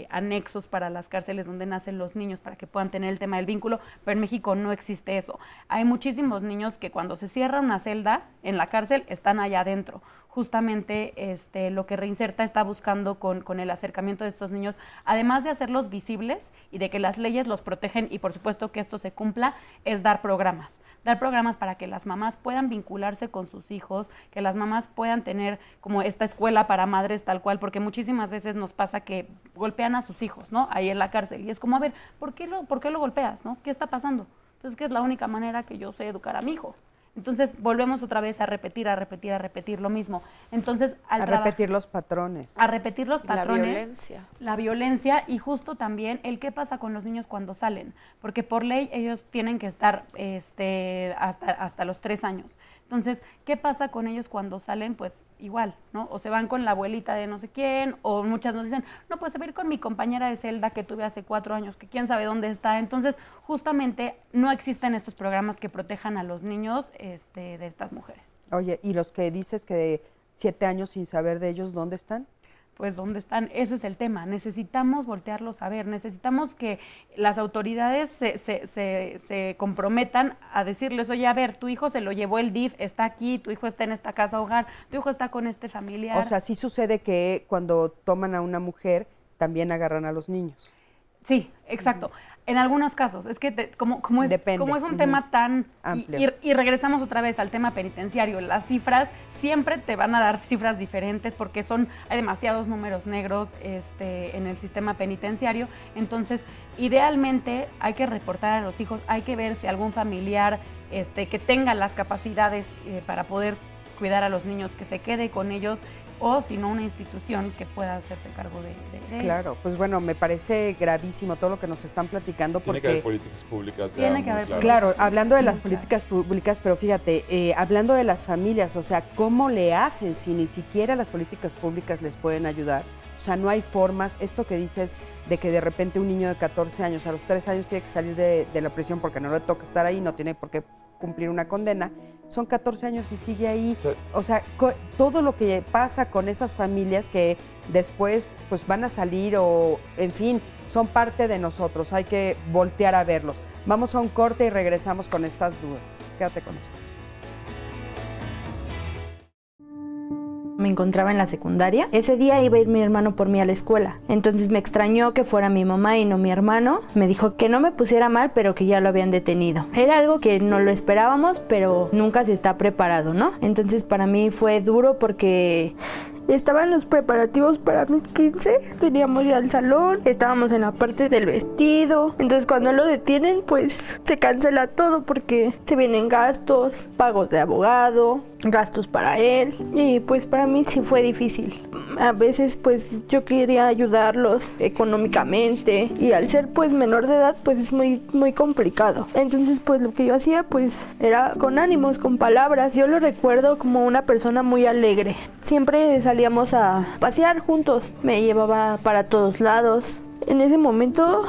anexos para las cárceles donde nacen los niños para que puedan tener el tema del vínculo, pero en México no existe eso. Hay muchísimos niños que cuando se cierra una celda en la cárcel están allá adentro. Justamente lo que Reinserta está buscando con el acercamiento de estos niños, además de hacerlos visibles y de que las leyes los protegen y por supuesto que esto se cumpla, es dar programas para que las mamás puedan vincularse con sus hijos, que las mamás puedan tener como esta escuela para madres tal cual, porque muchísimas veces nos pasa que golpean a sus hijos, ¿no? Ahí en la cárcel y es como, a ver, ¿por qué lo golpeas, no? ¿Qué está pasando? Pues es que es la única manera que yo sé educar a mi hijo. Entonces volvemos otra vez a repetir lo mismo. Entonces a repetir los patrones. A repetir los patrones. La violencia y justo también el qué pasa con los niños cuando salen, porque por ley ellos tienen que estar hasta los 3 años. Entonces, ¿qué pasa con ellos cuando salen? Pues igual, ¿no? O se van con la abuelita de no sé quién, o muchas nos dicen, no, pues se va a ir con mi compañera de celda que tuve hace 4 años, que quién sabe dónde está. Entonces, justamente no existen estos programas que protejan a los niños de estas mujeres. Oye, ¿y los que dices que de 7 años sin saber de ellos, dónde están? Pues dónde están, ese es el tema, necesitamos voltearlos a ver, necesitamos que las autoridades se comprometan a decirles, oye, a ver, tu hijo se lo llevó el DIF, está aquí, tu hijo está en esta casa hogar, tu hijo está con este familiar. O sea, sí sucede que cuando toman a una mujer, también agarran a los niños. Sí, exacto. En algunos casos, es que como es un tema tan amplio. Y regresamos otra vez al tema penitenciario, las cifras siempre te van a dar cifras diferentes porque hay demasiados números negros en el sistema penitenciario. Entonces, idealmente hay que reportar a los hijos, hay que ver si algún familiar que tenga las capacidades para poder cuidar a los niños, que se quede con ellos, o si no una institución que pueda hacerse cargo de Claro, ellos. pues bueno, me parece gravísimo todo lo que nos están platicando porque... Tiene que haber políticas públicas. Tiene que haber claras. Claro, hablando de las políticas públicas, pero fíjate, hablando de las familias, o sea, ¿cómo le hacen si ni siquiera las políticas públicas les pueden ayudar? O sea, no hay formas. Esto que dices de que de repente un niño de 14 años, a los 3 años tiene que salir de la prisión porque no le toca estar ahí, no tiene por qué cumplir una condena, son 14 años y sigue ahí. Sí. O sea, todo lo que pasa con esas familias que después pues van a salir o, en fin, son parte de nosotros, hay que voltear a verlos. Vamos a un corte y regresamos con estas dudas. Quédate con eso. Me encontraba en la secundaria. Ese día iba a ir mi hermano por mí a la escuela. Entonces me extrañó que fuera mi mamá y no mi hermano. Me dijo que no me pusiera mal, pero que ya lo habían detenido. Era algo que no lo esperábamos, pero nunca se está preparado, ¿no? Entonces para mí fue duro porque estaban los preparativos para mis 15. Teníamos ya el salón, estábamos en la parte del vestido. Entonces cuando lo detienen, pues se cancela todo porque se vienen gastos, pagos de abogado, gastos para él. Y pues para mí sí fue difícil. A veces pues yo quería ayudarlos económicamente y al ser pues menor de edad pues es muy complicado. Entonces pues lo que yo hacía pues era con ánimos, con palabras. Yo lo recuerdo como una persona muy alegre. Siempre salíamos a pasear juntos, me llevaba para todos lados. En ese momento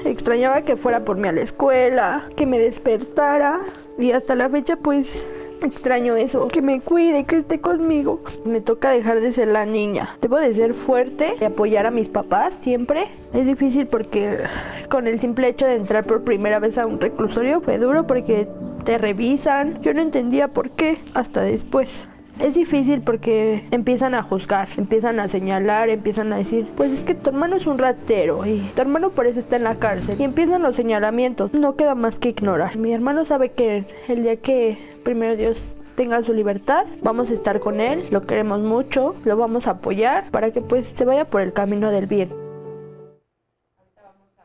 extrañaba que fuera por mí a la escuela, que me despertara y hasta la fecha pues extraño eso, que me cuide, que esté conmigo. Me toca dejar de ser la niña. Debo de ser fuerte y apoyar a mis papás siempre. Es difícil porque con el simple hecho de entrar por primera vez a un reclusorio fue duro porque te revisan. Yo no entendía por qué hasta después. Es difícil porque empiezan a juzgar, empiezan a señalar, empiezan a decir, pues es que tu hermano es un ratero y tu hermano por eso está en la cárcel. Y empiezan los señalamientos, no queda más que ignorar. Mi hermano sabe que el día que primero Dios tenga su libertad, vamos a estar con él, lo queremos mucho, lo vamos a apoyar para que pues se vaya por el camino del bien.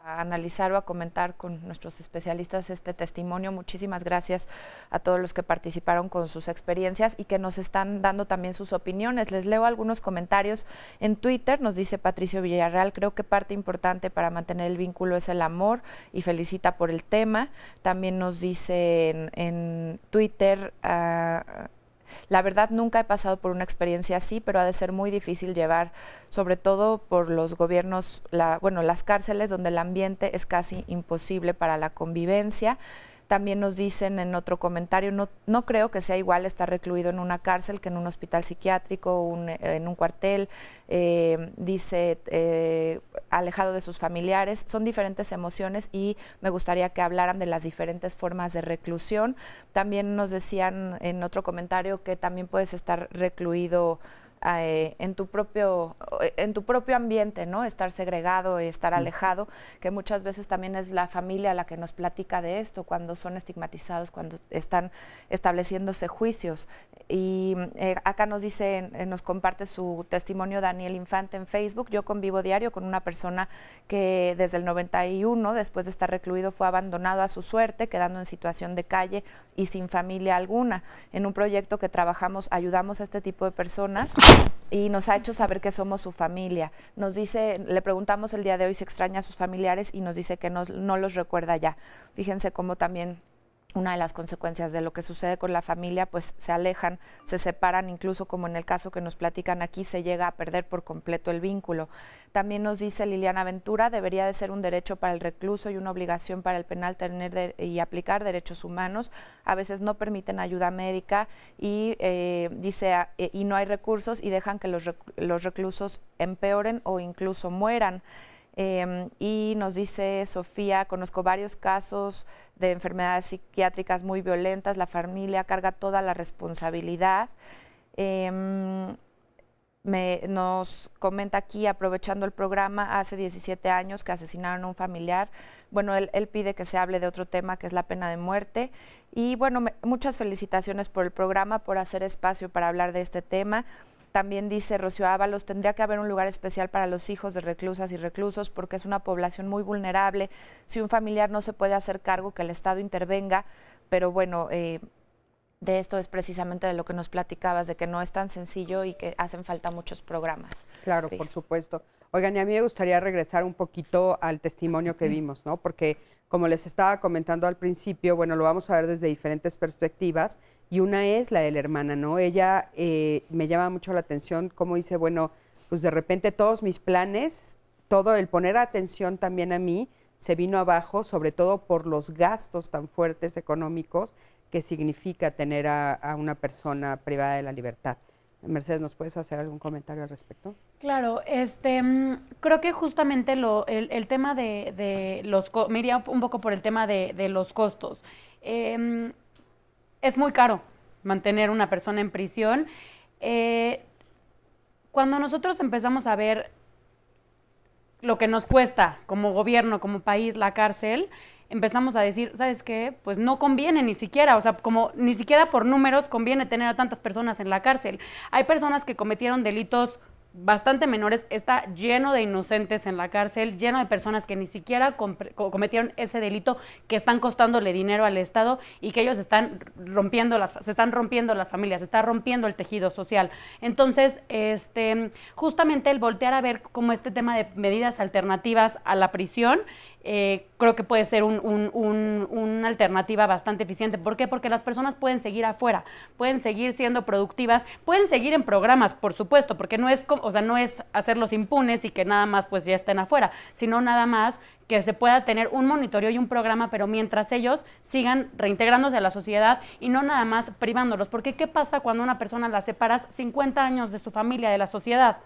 A analizar o a comentar con nuestros especialistas este testimonio. Muchísimas gracias a todos los que participaron con sus experiencias y que nos están dando también sus opiniones. Les leo algunos comentarios en Twitter. Nos dice Patricio Villarreal, creo que parte importante para mantener el vínculo es el amor y felicita por el tema. También nos dice en Twitter, la verdad nunca he pasado por una experiencia así, pero ha de ser muy difícil llevar, sobre todo por los gobiernos, las cárceles donde el ambiente es casi imposible para la convivencia. También nos dicen en otro comentario, no creo que sea igual estar recluido en una cárcel que en un hospital psiquiátrico, en un cuartel, alejado de sus familiares. Son diferentes emociones y me gustaría que hablaran de las diferentes formas de reclusión. También nos decían en otro comentario que también puedes estar recluido en tu propio ambiente, ¿no? Estar segregado, estar alejado, que muchas veces también es la familia la que nos platica de esto, cuando son estigmatizados, cuando están estableciéndose juicios. Y acá nos dice, nos comparte su testimonio Daniel Infante en Facebook. Yo convivo diario con una persona que desde el 91, después de estar recluido, fue abandonado a su suerte, quedando en situación de calle y sin familia alguna. En un proyecto que trabajamos, ayudamos a este tipo de personas y nos ha hecho saber que somos su familia. Nos dice, le preguntamos el día de hoy si extraña a sus familiares y nos dice que no los recuerda ya. Fíjense cómo también una de las consecuencias de lo que sucede con la familia, pues se alejan, se separan, incluso como en el caso que nos platican aquí, se llega a perder por completo el vínculo. También nos dice Liliana Ventura, debería de ser un derecho para el recluso y una obligación para el penal tener y aplicar derechos humanos. A veces no permiten ayuda médica y dice, y no hay recursos y dejan que los reclusos empeoren o incluso mueran. Y nos dice Sofía, conozco varios casos de enfermedades psiquiátricas muy violentas, la familia carga toda la responsabilidad. Nos comenta aquí, aprovechando el programa, hace 17 años que asesinaron a un familiar. Bueno, él pide que se hable de otro tema, que es la pena de muerte. Y bueno, muchas felicitaciones por el programa, por hacer espacio para hablar de este tema. También dice Rocío Ábalos, tendría que haber un lugar especial para los hijos de reclusas y reclusos porque es una población muy vulnerable. Si un familiar no se puede hacer cargo, que el Estado intervenga, pero bueno, de esto es precisamente de lo que nos platicabas, de que no es tan sencillo y que hacen falta muchos programas. Claro, Cris. Por supuesto. Oigan, y a mí me gustaría regresar un poquito al testimonio que vimos, ¿no? Porque como les estaba comentando al principio, bueno, lo vamos a ver desde diferentes perspectivas y una es la de la hermana, ¿no? Ella me llama mucho la atención cómo dice, bueno, pues de repente todos mis planes, todo el poner atención también a mí, se vino abajo, sobre todo por los gastos tan fuertes económicos que significa tener a una persona privada de la libertad. Mercedes, ¿nos puedes hacer algún comentario al respecto? Claro, creo que justamente el tema de los, me iría un poco por el tema de los costos. Es muy caro mantener una persona en prisión. Cuando nosotros empezamos a ver lo que nos cuesta como gobierno, como país, la cárcel, empezamos a decir, ¿sabes qué? Pues no conviene ni siquiera, o sea, como ni siquiera por números conviene tener a tantas personas en la cárcel. Hay personas que cometieron delitos bastante menores, está lleno de inocentes en la cárcel, lleno de personas que ni siquiera cometieron ese delito, que están costándole dinero al Estado y que ellos se están rompiendo las familias, se está rompiendo el tejido social. Entonces, justamente el voltear a ver como este tema de medidas alternativas a la prisión, creo que puede ser una alternativa bastante eficiente. ¿Por qué? Porque las personas pueden seguir afuera, pueden seguir siendo productivas, pueden seguir en programas, por supuesto, porque no es, no es hacerlos impunes y que nada más pues ya estén afuera, sino nada más que se pueda tener un monitoreo y un programa, pero mientras ellos sigan reintegrándose a la sociedad y no nada más privándolos. Porque ¿qué pasa cuando una persona la separas 50 años de su familia, de la sociedad?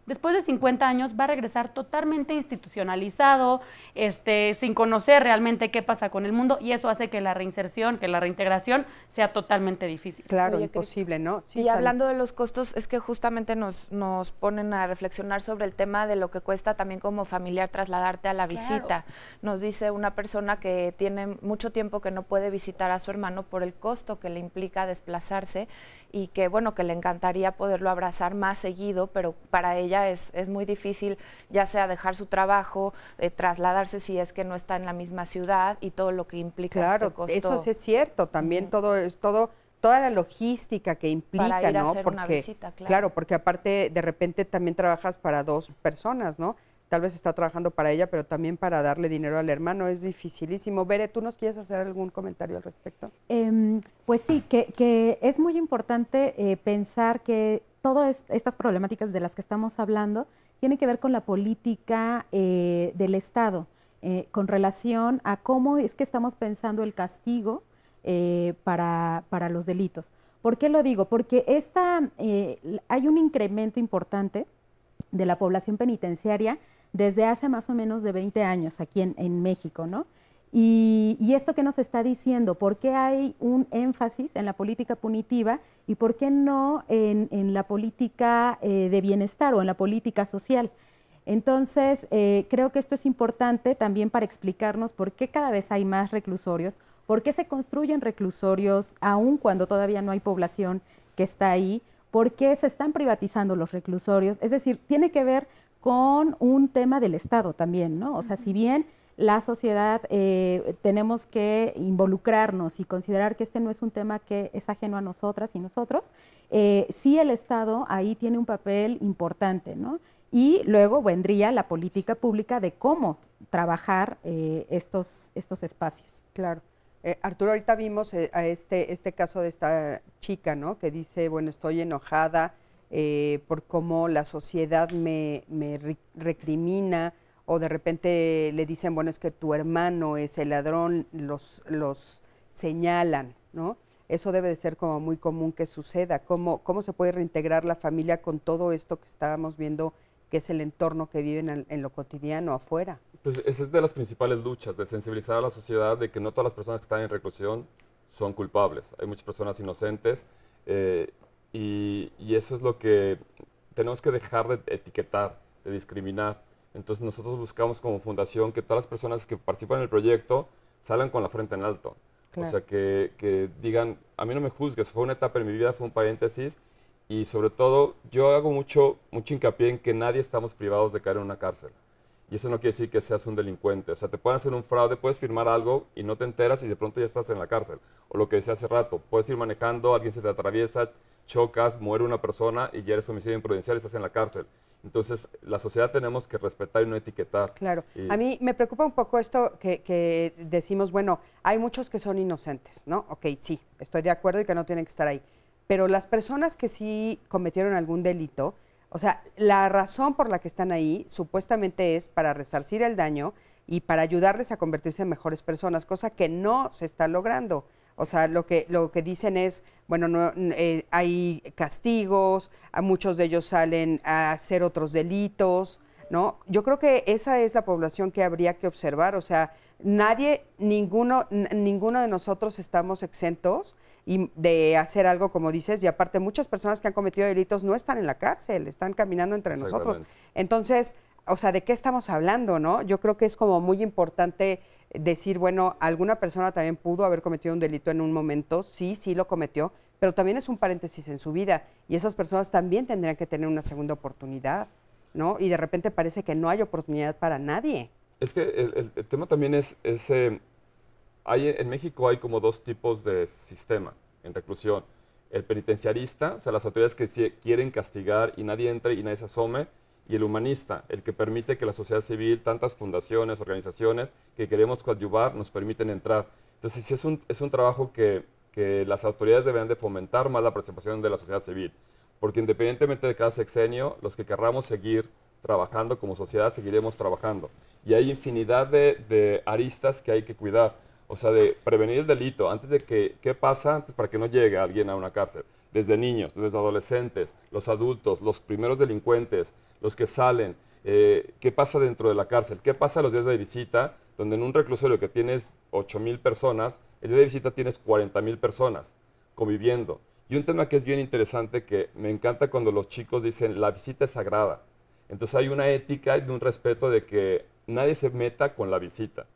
Después de 50 años va a regresar totalmente institucionalizado, sin conocer realmente qué pasa con el mundo, y eso hace que la reinserción, que la reintegración sea totalmente difícil. Claro, imposible, ¿no? Sí, y hablando de los costos, es que justamente nos ponen a reflexionar sobre el tema de lo que cuesta también como familiar trasladarte a la visita. Nos dice una persona que tiene mucho tiempo que no puede visitar a su hermano por el costo que le implica desplazarse, y que bueno, que le encantaría poderlo abrazar más seguido, pero para ella es muy difícil, ya sea dejar su trabajo, trasladarse si es que no está en la misma ciudad, y todo lo que implica este costo. Eso sí es cierto, también toda la logística que implica, para ir ¿no? a hacer una visita, claro, porque aparte de repente también trabajas para dos personas, ¿no? Tal vez está trabajando para ella, pero también para darle dinero al hermano, es dificilísimo. Bere, ¿tú nos quieres hacer algún comentario al respecto? Pues sí, que es muy importante pensar que todas estas problemáticas de las que estamos hablando tienen que ver con la política del Estado, con relación a cómo es que estamos pensando el castigo para los delitos. ¿Por qué lo digo? Porque hay un incremento importante de la población penitenciaria desde hace más o menos de 20 años aquí en México, ¿no? Y esto que nos está diciendo, ¿por qué hay un énfasis en la política punitiva y por qué no en la política de bienestar o en la política social? Entonces, creo que esto es importante también para explicarnos por qué cada vez hay más reclusorios, por qué se construyen reclusorios aun cuando todavía no hay población que está ahí, por qué se están privatizando los reclusorios. Es decir, tiene que ver con un tema del Estado también, ¿no? O sea, si bien la sociedad tenemos que involucrarnos y considerar que este no es un tema que es ajeno a nosotras y nosotros, sí el Estado ahí tiene un papel importante, ¿no? Y luego vendría la política pública de cómo trabajar estos espacios. Claro. Arturo, ahorita vimos a este caso de esta chica, ¿no? Que dice, bueno, estoy enojada por cómo la sociedad me recrimina, o de repente le dicen, bueno, es que tu hermano es el ladrón, los señalan, ¿no? Eso debe de ser como muy común que suceda. ¿Cómo se puede reintegrar la familia con todo esto que estábamos viendo, que es el entorno que viven en lo cotidiano afuera? Pues esa es de las principales luchas, de sensibilizar a la sociedad de que no todas las personas que están en reclusión son culpables. Hay muchas personas inocentes y eso es lo que tenemos que dejar de etiquetar, de discriminar. Entonces nosotros buscamos como fundación que todas las personas que participan en el proyecto salgan con la frente en alto. Claro. O sea, que digan, a mí no me juzgues, fue una etapa en mi vida, fue un paréntesis, y sobre todo yo hago mucho hincapié en que nadie estamos privados de caer en una cárcel. Y eso no quiere decir que seas un delincuente. O sea, te pueden hacer un fraude, puedes firmar algo y no te enteras y de pronto ya estás en la cárcel. O lo que decía hace rato, puedes ir manejando, alguien se te atraviesa, chocas, muere una persona y ya eres homicidio imprudencial y estás en la cárcel. Entonces, la sociedad tenemos que respetar y no etiquetar. Claro. A mí me preocupa un poco esto que decimos, bueno, hay muchos que son inocentes, ¿no? Ok, sí, estoy de acuerdo y que no tienen que estar ahí. Pero las personas que sí cometieron algún delito, O sea, la razón por la que están ahí supuestamente es para resarcir el daño y para ayudarles a convertirse en mejores personas, cosa que no se está logrando. O sea, lo que dicen es, bueno, hay castigos, a muchos de ellos salen a hacer otros delitos, ¿no? Yo creo que esa es la población que habría que observar. O sea, ninguno de nosotros estamos exentos de hacer algo como dices, y aparte muchas personas que han cometido delitos no están en la cárcel, están caminando entre nosotros. Entonces, o sea, ¿de qué estamos hablando, no? Yo creo que es como muy importante decir, bueno, alguna persona también pudo haber cometido un delito en un momento, sí lo cometió, pero también es un paréntesis en su vida, y esas personas también tendrían que tener una segunda oportunidad, ¿no? Y de repente parece que no hay oportunidad para nadie. Es que el tema también es en México hay como dos tipos de sistema en reclusión. El penitenciarista, o sea, las autoridades que quieren castigar y nadie entre y nadie se asome, y el humanista, el que permite que la sociedad civil, tantas fundaciones, organizaciones que queremos coadyuvar, nos permiten entrar. Entonces, sí es un trabajo que las autoridades deberían de fomentar más la participación de la sociedad civil, porque independientemente de cada sexenio, los que querramos seguir trabajando como sociedad, seguiremos trabajando. Y hay infinidad de aristas que hay que cuidar. O sea, de prevenir el delito, antes de que, ¿qué pasa antes para que no llegue alguien a una cárcel? Desde niños, desde adolescentes, los adultos, los primeros delincuentes, los que salen, ¿qué pasa dentro de la cárcel? ¿Qué pasa los días de visita? Donde en un reclusorio que tienes 8,000 personas, el día de visita tienes 40,000 personas conviviendo. Y un tema que es bien interesante, que me encanta cuando los chicos dicen, la visita es sagrada. Entonces hay una ética y un respeto de que nadie se meta con la visita.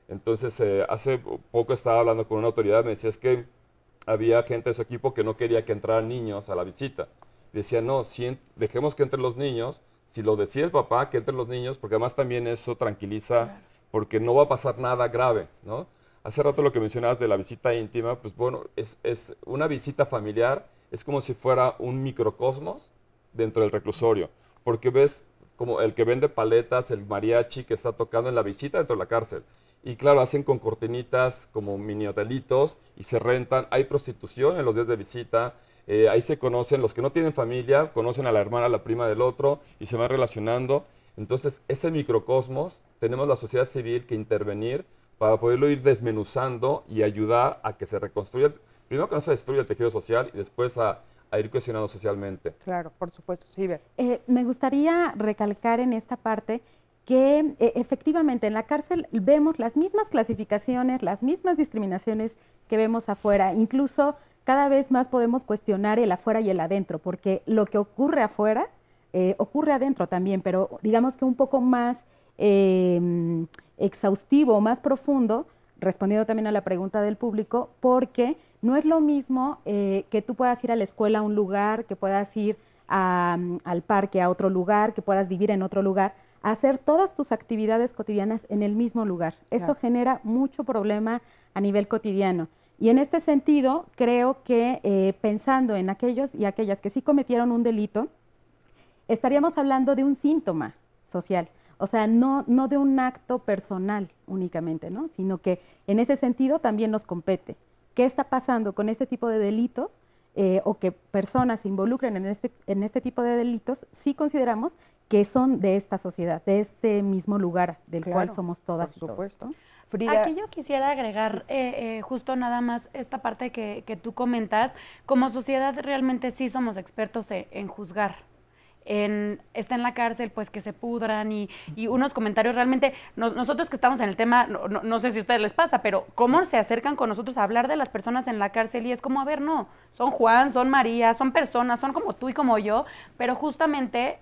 Entonces, hace poco estaba hablando con una autoridad, me decía, es que había gente de su equipo que no quería que entraran niños a la visita. Decía, no, dejemos que entren los niños, si lo decía el papá, que entren los niños, porque además también eso tranquiliza, porque no va a pasar nada grave, ¿no? Hace rato lo que mencionabas de la visita íntima, pues bueno, es una visita familiar, es como si fuera un microcosmos dentro del reclusorio, porque ves como el que vende paletas, el mariachi que está tocando en la visita dentro de la cárcel. Y claro, hacen con cortinitas como mini hotelitos y se rentan. Hay prostitución en los días de visita. Ahí se conocen, los que no tienen familia, conocen a la hermana, a la prima del otro y se van relacionando. Entonces, ese microcosmos, tenemos la sociedad civil que intervenir para poderlo ir desmenuzando y ayudar a que se reconstruya. Primero que no se destruya el tejido social y después a ir cohesionando socialmente. Claro, por supuesto, sí. Me gustaría recalcar en esta parte que efectivamente en la cárcel vemos las mismas clasificaciones, las mismas discriminaciones que vemos afuera. Incluso cada vez más podemos cuestionar el afuera y el adentro, porque lo que ocurre afuera ocurre adentro también, pero digamos que un poco más exhaustivo, más profundo, respondiendo también a la pregunta del público, porque no es lo mismo que tú puedas ir a la escuela a un lugar, que puedas ir al parque a otro lugar, que puedas vivir en otro lugar, hacer todas tus actividades cotidianas en el mismo lugar. Eso genera mucho problema a nivel cotidiano. Y en este sentido, creo que pensando en aquellos y aquellas que sí cometieron un delito, estaríamos hablando de un síntoma social. O sea, no de un acto personal únicamente, ¿no? Sino que en ese sentido también nos compete. ¿Qué está pasando con este tipo de delitos? O que personas se involucren en este tipo de delitos, sí consideramos que son de esta sociedad, de este mismo lugar del cual somos todas y todos. Frida. Aquí yo quisiera agregar justo nada más esta parte que tú comentas. Como sociedad realmente sí somos expertos en juzgar. Está en la cárcel, pues que se pudran y unos comentarios realmente, nosotros que estamos en el tema, no sé si a ustedes les pasa, pero cómo se acercan con nosotros a hablar de las personas en la cárcel y es como, a ver, no, son Juan, son María, son personas, son como tú y como yo, pero justamente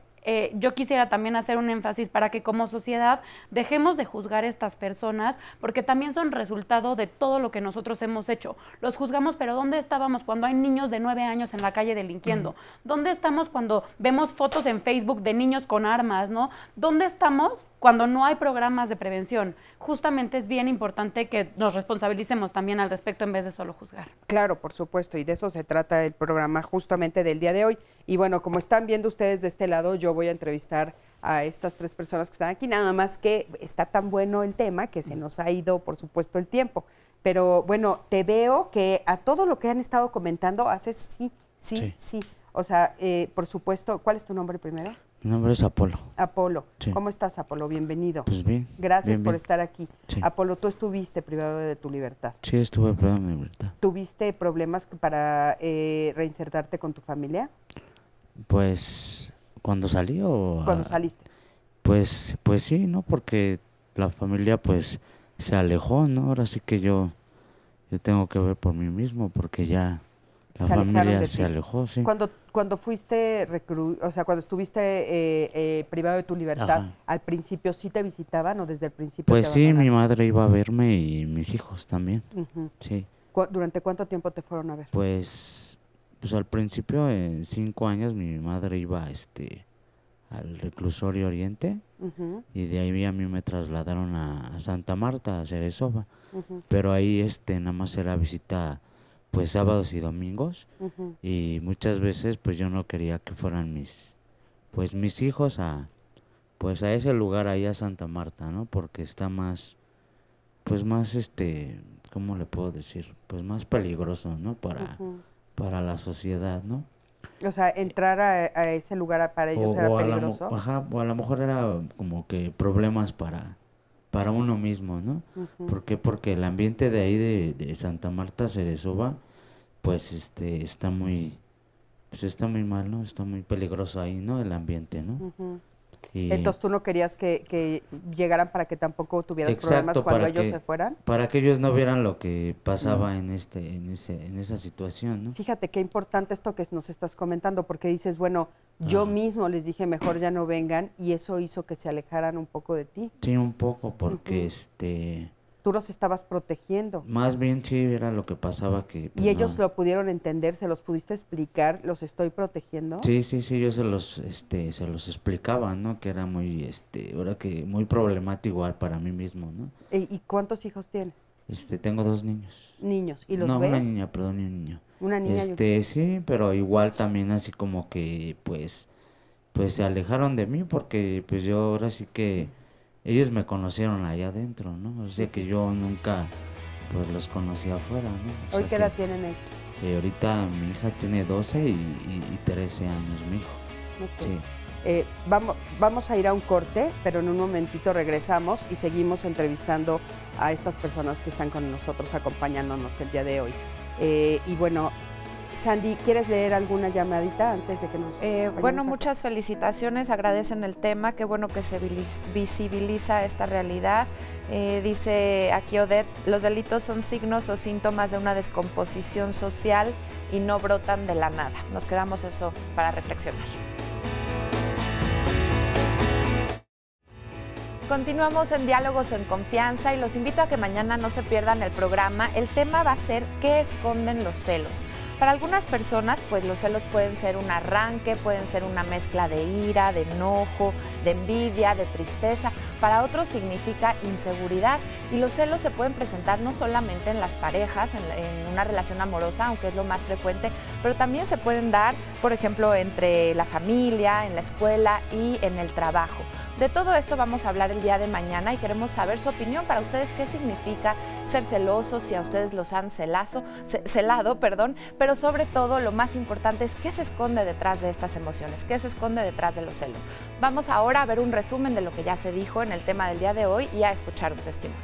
yo quisiera también hacer un énfasis para que como sociedad dejemos de juzgar a estas personas, porque también son resultado de todo lo que nosotros hemos hecho. Los juzgamos, pero ¿dónde estábamos cuando hay niños de 9 años en la calle delinquiendo? ¿Dónde estamos cuando vemos fotos en Facebook de niños con armas, ¿no? ¿Dónde estamos cuando no hay programas de prevención? Justamente es bien importante que nos responsabilicemos también al respecto en vez de solo juzgar. Claro, por supuesto, y de eso se trata el programa justamente del día de hoy. Y bueno, como están viendo ustedes de este lado, yo voy a entrevistar a estas 3 personas que están aquí, nada más que está tan bueno el tema que se nos ha ido, por supuesto, el tiempo. Pero bueno, te veo que a todo lo que han estado comentando haces sí. O sea, por supuesto, ¿cuál es tu nombre primero? Mi nombre es Apolo. Apolo. Sí. ¿Cómo estás, Apolo? Bienvenido. Pues bien. Gracias bien, por bien. estar aquí. Sí. Apolo, tú estuviste privado de tu libertad. Sí, estuve privado de mi libertad. ¿Tuviste problemas para reinsertarte con tu familia? Pues, ¿cuando salí o...? Cuando saliste. Pues sí, ¿no? Porque la familia, pues, se alejó, ¿no? Ahora sí que yo tengo que ver por mí mismo, porque ya la Se alejaron familia de se ti. alejó, sí. Cuando fuiste, o sea, cuando estuviste privado de tu libertad, Ajá. ¿al principio sí te visitaban o desde el principio Pues te sí, mi abandonaron? madre iba a verme y mis hijos también, Ujú. sí. ¿Durante cuánto tiempo te fueron a ver? Pues al principio, en 5 años, mi madre iba al reclusorio Oriente Ujú, y de ahí a mí me trasladaron a Santa Marta, a Ceresova. ujú, Pero ahí nada más era visita pues sábados y domingos ujú. y muchas veces pues yo no quería que fueran mis hijos a ese lugar ahí a Santa Marta, ¿no? Porque está más pues más ¿cómo le puedo decir? Pues más peligroso, ¿no? Ujú. Para la sociedad, ¿no? O sea, entrar a ese lugar para ellos era peligroso. o a lo mejor era como que problemas para uno mismo, ¿no? Ujú. ¿Por qué? Porque el ambiente de ahí de Santa Marta, Ceresova, pues está muy mal, ¿no? Está muy peligroso ahí, ¿no? El ambiente, ¿no? Ujú. Y Entonces tú no querías que llegaran para que tampoco tuvieras problemas exacto, cuando para ellos que se fueran. para que ellos no vieran lo que pasaba en esa situación, ¿no? Fíjate qué importante esto que nos estás comentando, porque dices, bueno, yo mismo les dije mejor ya no vengan y eso hizo que se alejaran un poco de ti. Sí, un poco, porque Tú los estabas protegiendo. más bien sí era lo que pasaba que pues, Y ellos no. lo pudieron entender, se los pudiste explicar, los estoy protegiendo. Sí, yo se los explicaba, ¿no? Que era muy ahora que muy problemático igual para mí mismo, ¿no? ¿Y cuántos hijos tienes? Tengo 2 niños. Niños. ¿Y los No, ves? una niña, perdón, y un niño. Una niña y un... Sí, pero igual también así como que pues se alejaron de mí porque pues yo ahora sí que ellos me conocieron allá adentro, ¿no? O sea que yo nunca pues los conocí afuera, ¿no? O ¿Hoy sea qué edad tienen ellos? ahorita mi hija tiene 12 y 13 años, mi hijo. Ok. Sí. Vamos a ir a un corte, pero en un momentito regresamos y seguimos entrevistando a estas personas que están con nosotros acompañándonos el día de hoy. Y bueno, Sandy, ¿quieres leer alguna llamadita antes de que nos vayamos Bueno, a muchas felicitaciones, agradecen el tema, qué bueno que se visibiliza esta realidad. Dice aquí Odette, los delitos son signos o síntomas de una descomposición social y no brotan de la nada. Nos quedamos eso para reflexionar. Continuamos en Diálogos en Confianza y los invito a que mañana no se pierdan el programa. El tema va a ser ¿qué esconden los celos? Para algunas personas, pues los celos pueden ser un arranque, pueden ser una mezcla de ira, de enojo, de envidia, de tristeza. Para otros significa inseguridad y los celos se pueden presentar no solamente en las parejas, en una relación amorosa, aunque es lo más frecuente, pero también se pueden dar, por ejemplo, entre la familia, en la escuela y en el trabajo. De todo esto vamos a hablar el día de mañana y queremos saber su opinión. Para ustedes, ¿qué significa ser celosos? Si a ustedes los han celado, pero sobre todo lo más importante es qué se esconde detrás de estas emociones, qué se esconde detrás de los celos. Vamos ahora a ver un resumen de lo que ya se dijo en el tema del día de hoy y a escuchar un testimonio.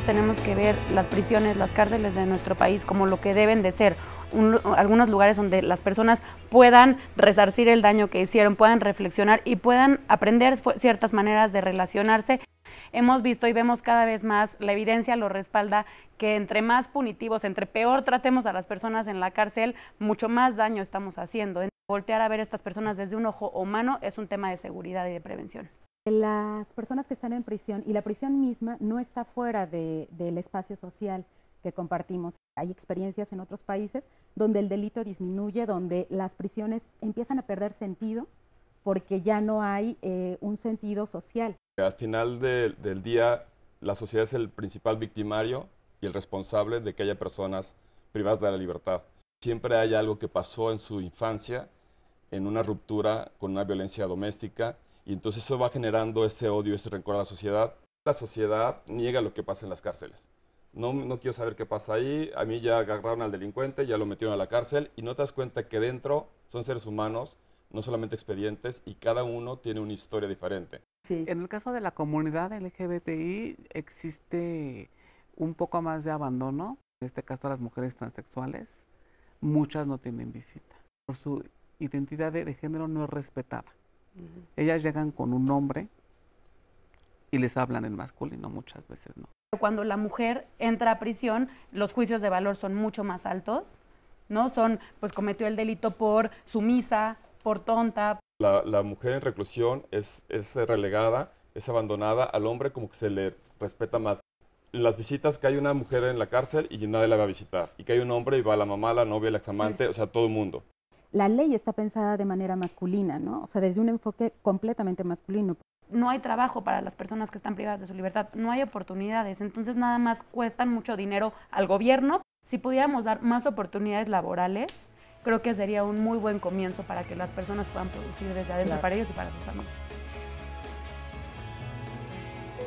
Tenemos que ver las prisiones, las cárceles de nuestro país como lo que deben de ser. Algunos lugares donde las personas puedan resarcir el daño que hicieron, puedan reflexionar y puedan aprender ciertas maneras de relacionarse. Hemos visto y vemos cada vez más, la evidencia lo respalda, que entre más punitivos, entre peor tratemos a las personas en la cárcel, mucho más daño estamos haciendo. Voltear a ver a estas personas desde un ojo humano es un tema de seguridad y de prevención. Las personas que están en prisión, y la prisión misma no está fuera del espacio social que compartimos. Hay experiencias en otros países donde el delito disminuye, donde las prisiones empiezan a perder sentido porque ya no hay un sentido social. Al final del día, la sociedad es el principal victimario y el responsable de que haya personas privadas de la libertad. Siempre hay algo que pasó en su infancia, en una ruptura con una violencia doméstica, y entonces eso va generando ese odio, ese rencor a la sociedad. La sociedad niega lo que pasa en las cárceles. no quiero saber qué pasa ahí, a mí ya agarraron al delincuente, ya lo metieron a la cárcel y no te das cuenta que dentro son seres humanos, no solamente expedientes, y cada uno tiene una historia diferente. Sí. En el caso de la comunidad LGBTI existe un poco más de abandono. En este caso, las mujeres transexuales, muchas no tienen visita. Por su identidad de género no es respetada. Ellas llegan con un nombre y les hablan en masculino, muchas veces no. Cuando la mujer entra a prisión, los juicios de valor son mucho más altos, ¿no? Son, pues cometió el delito por sumisa, por tonta. La mujer en reclusión es relegada, es abandonada, al hombre como que se le respeta más. En las visitas que hay una mujer en la cárcel y nadie la va a visitar, y que hay un hombre y va la mamá, la novia, el examante, o sea, todo el mundo. La ley está pensada de manera masculina, ¿no? O sea, desde un enfoque completamente masculino. No hay trabajo para las personas que están privadas de su libertad, no hay oportunidades, entonces nada más cuestan mucho dinero al gobierno. Si pudiéramos dar más oportunidades laborales, creo que sería un muy buen comienzo para que las personas puedan producir desde adentro, para ellos y para sus familias.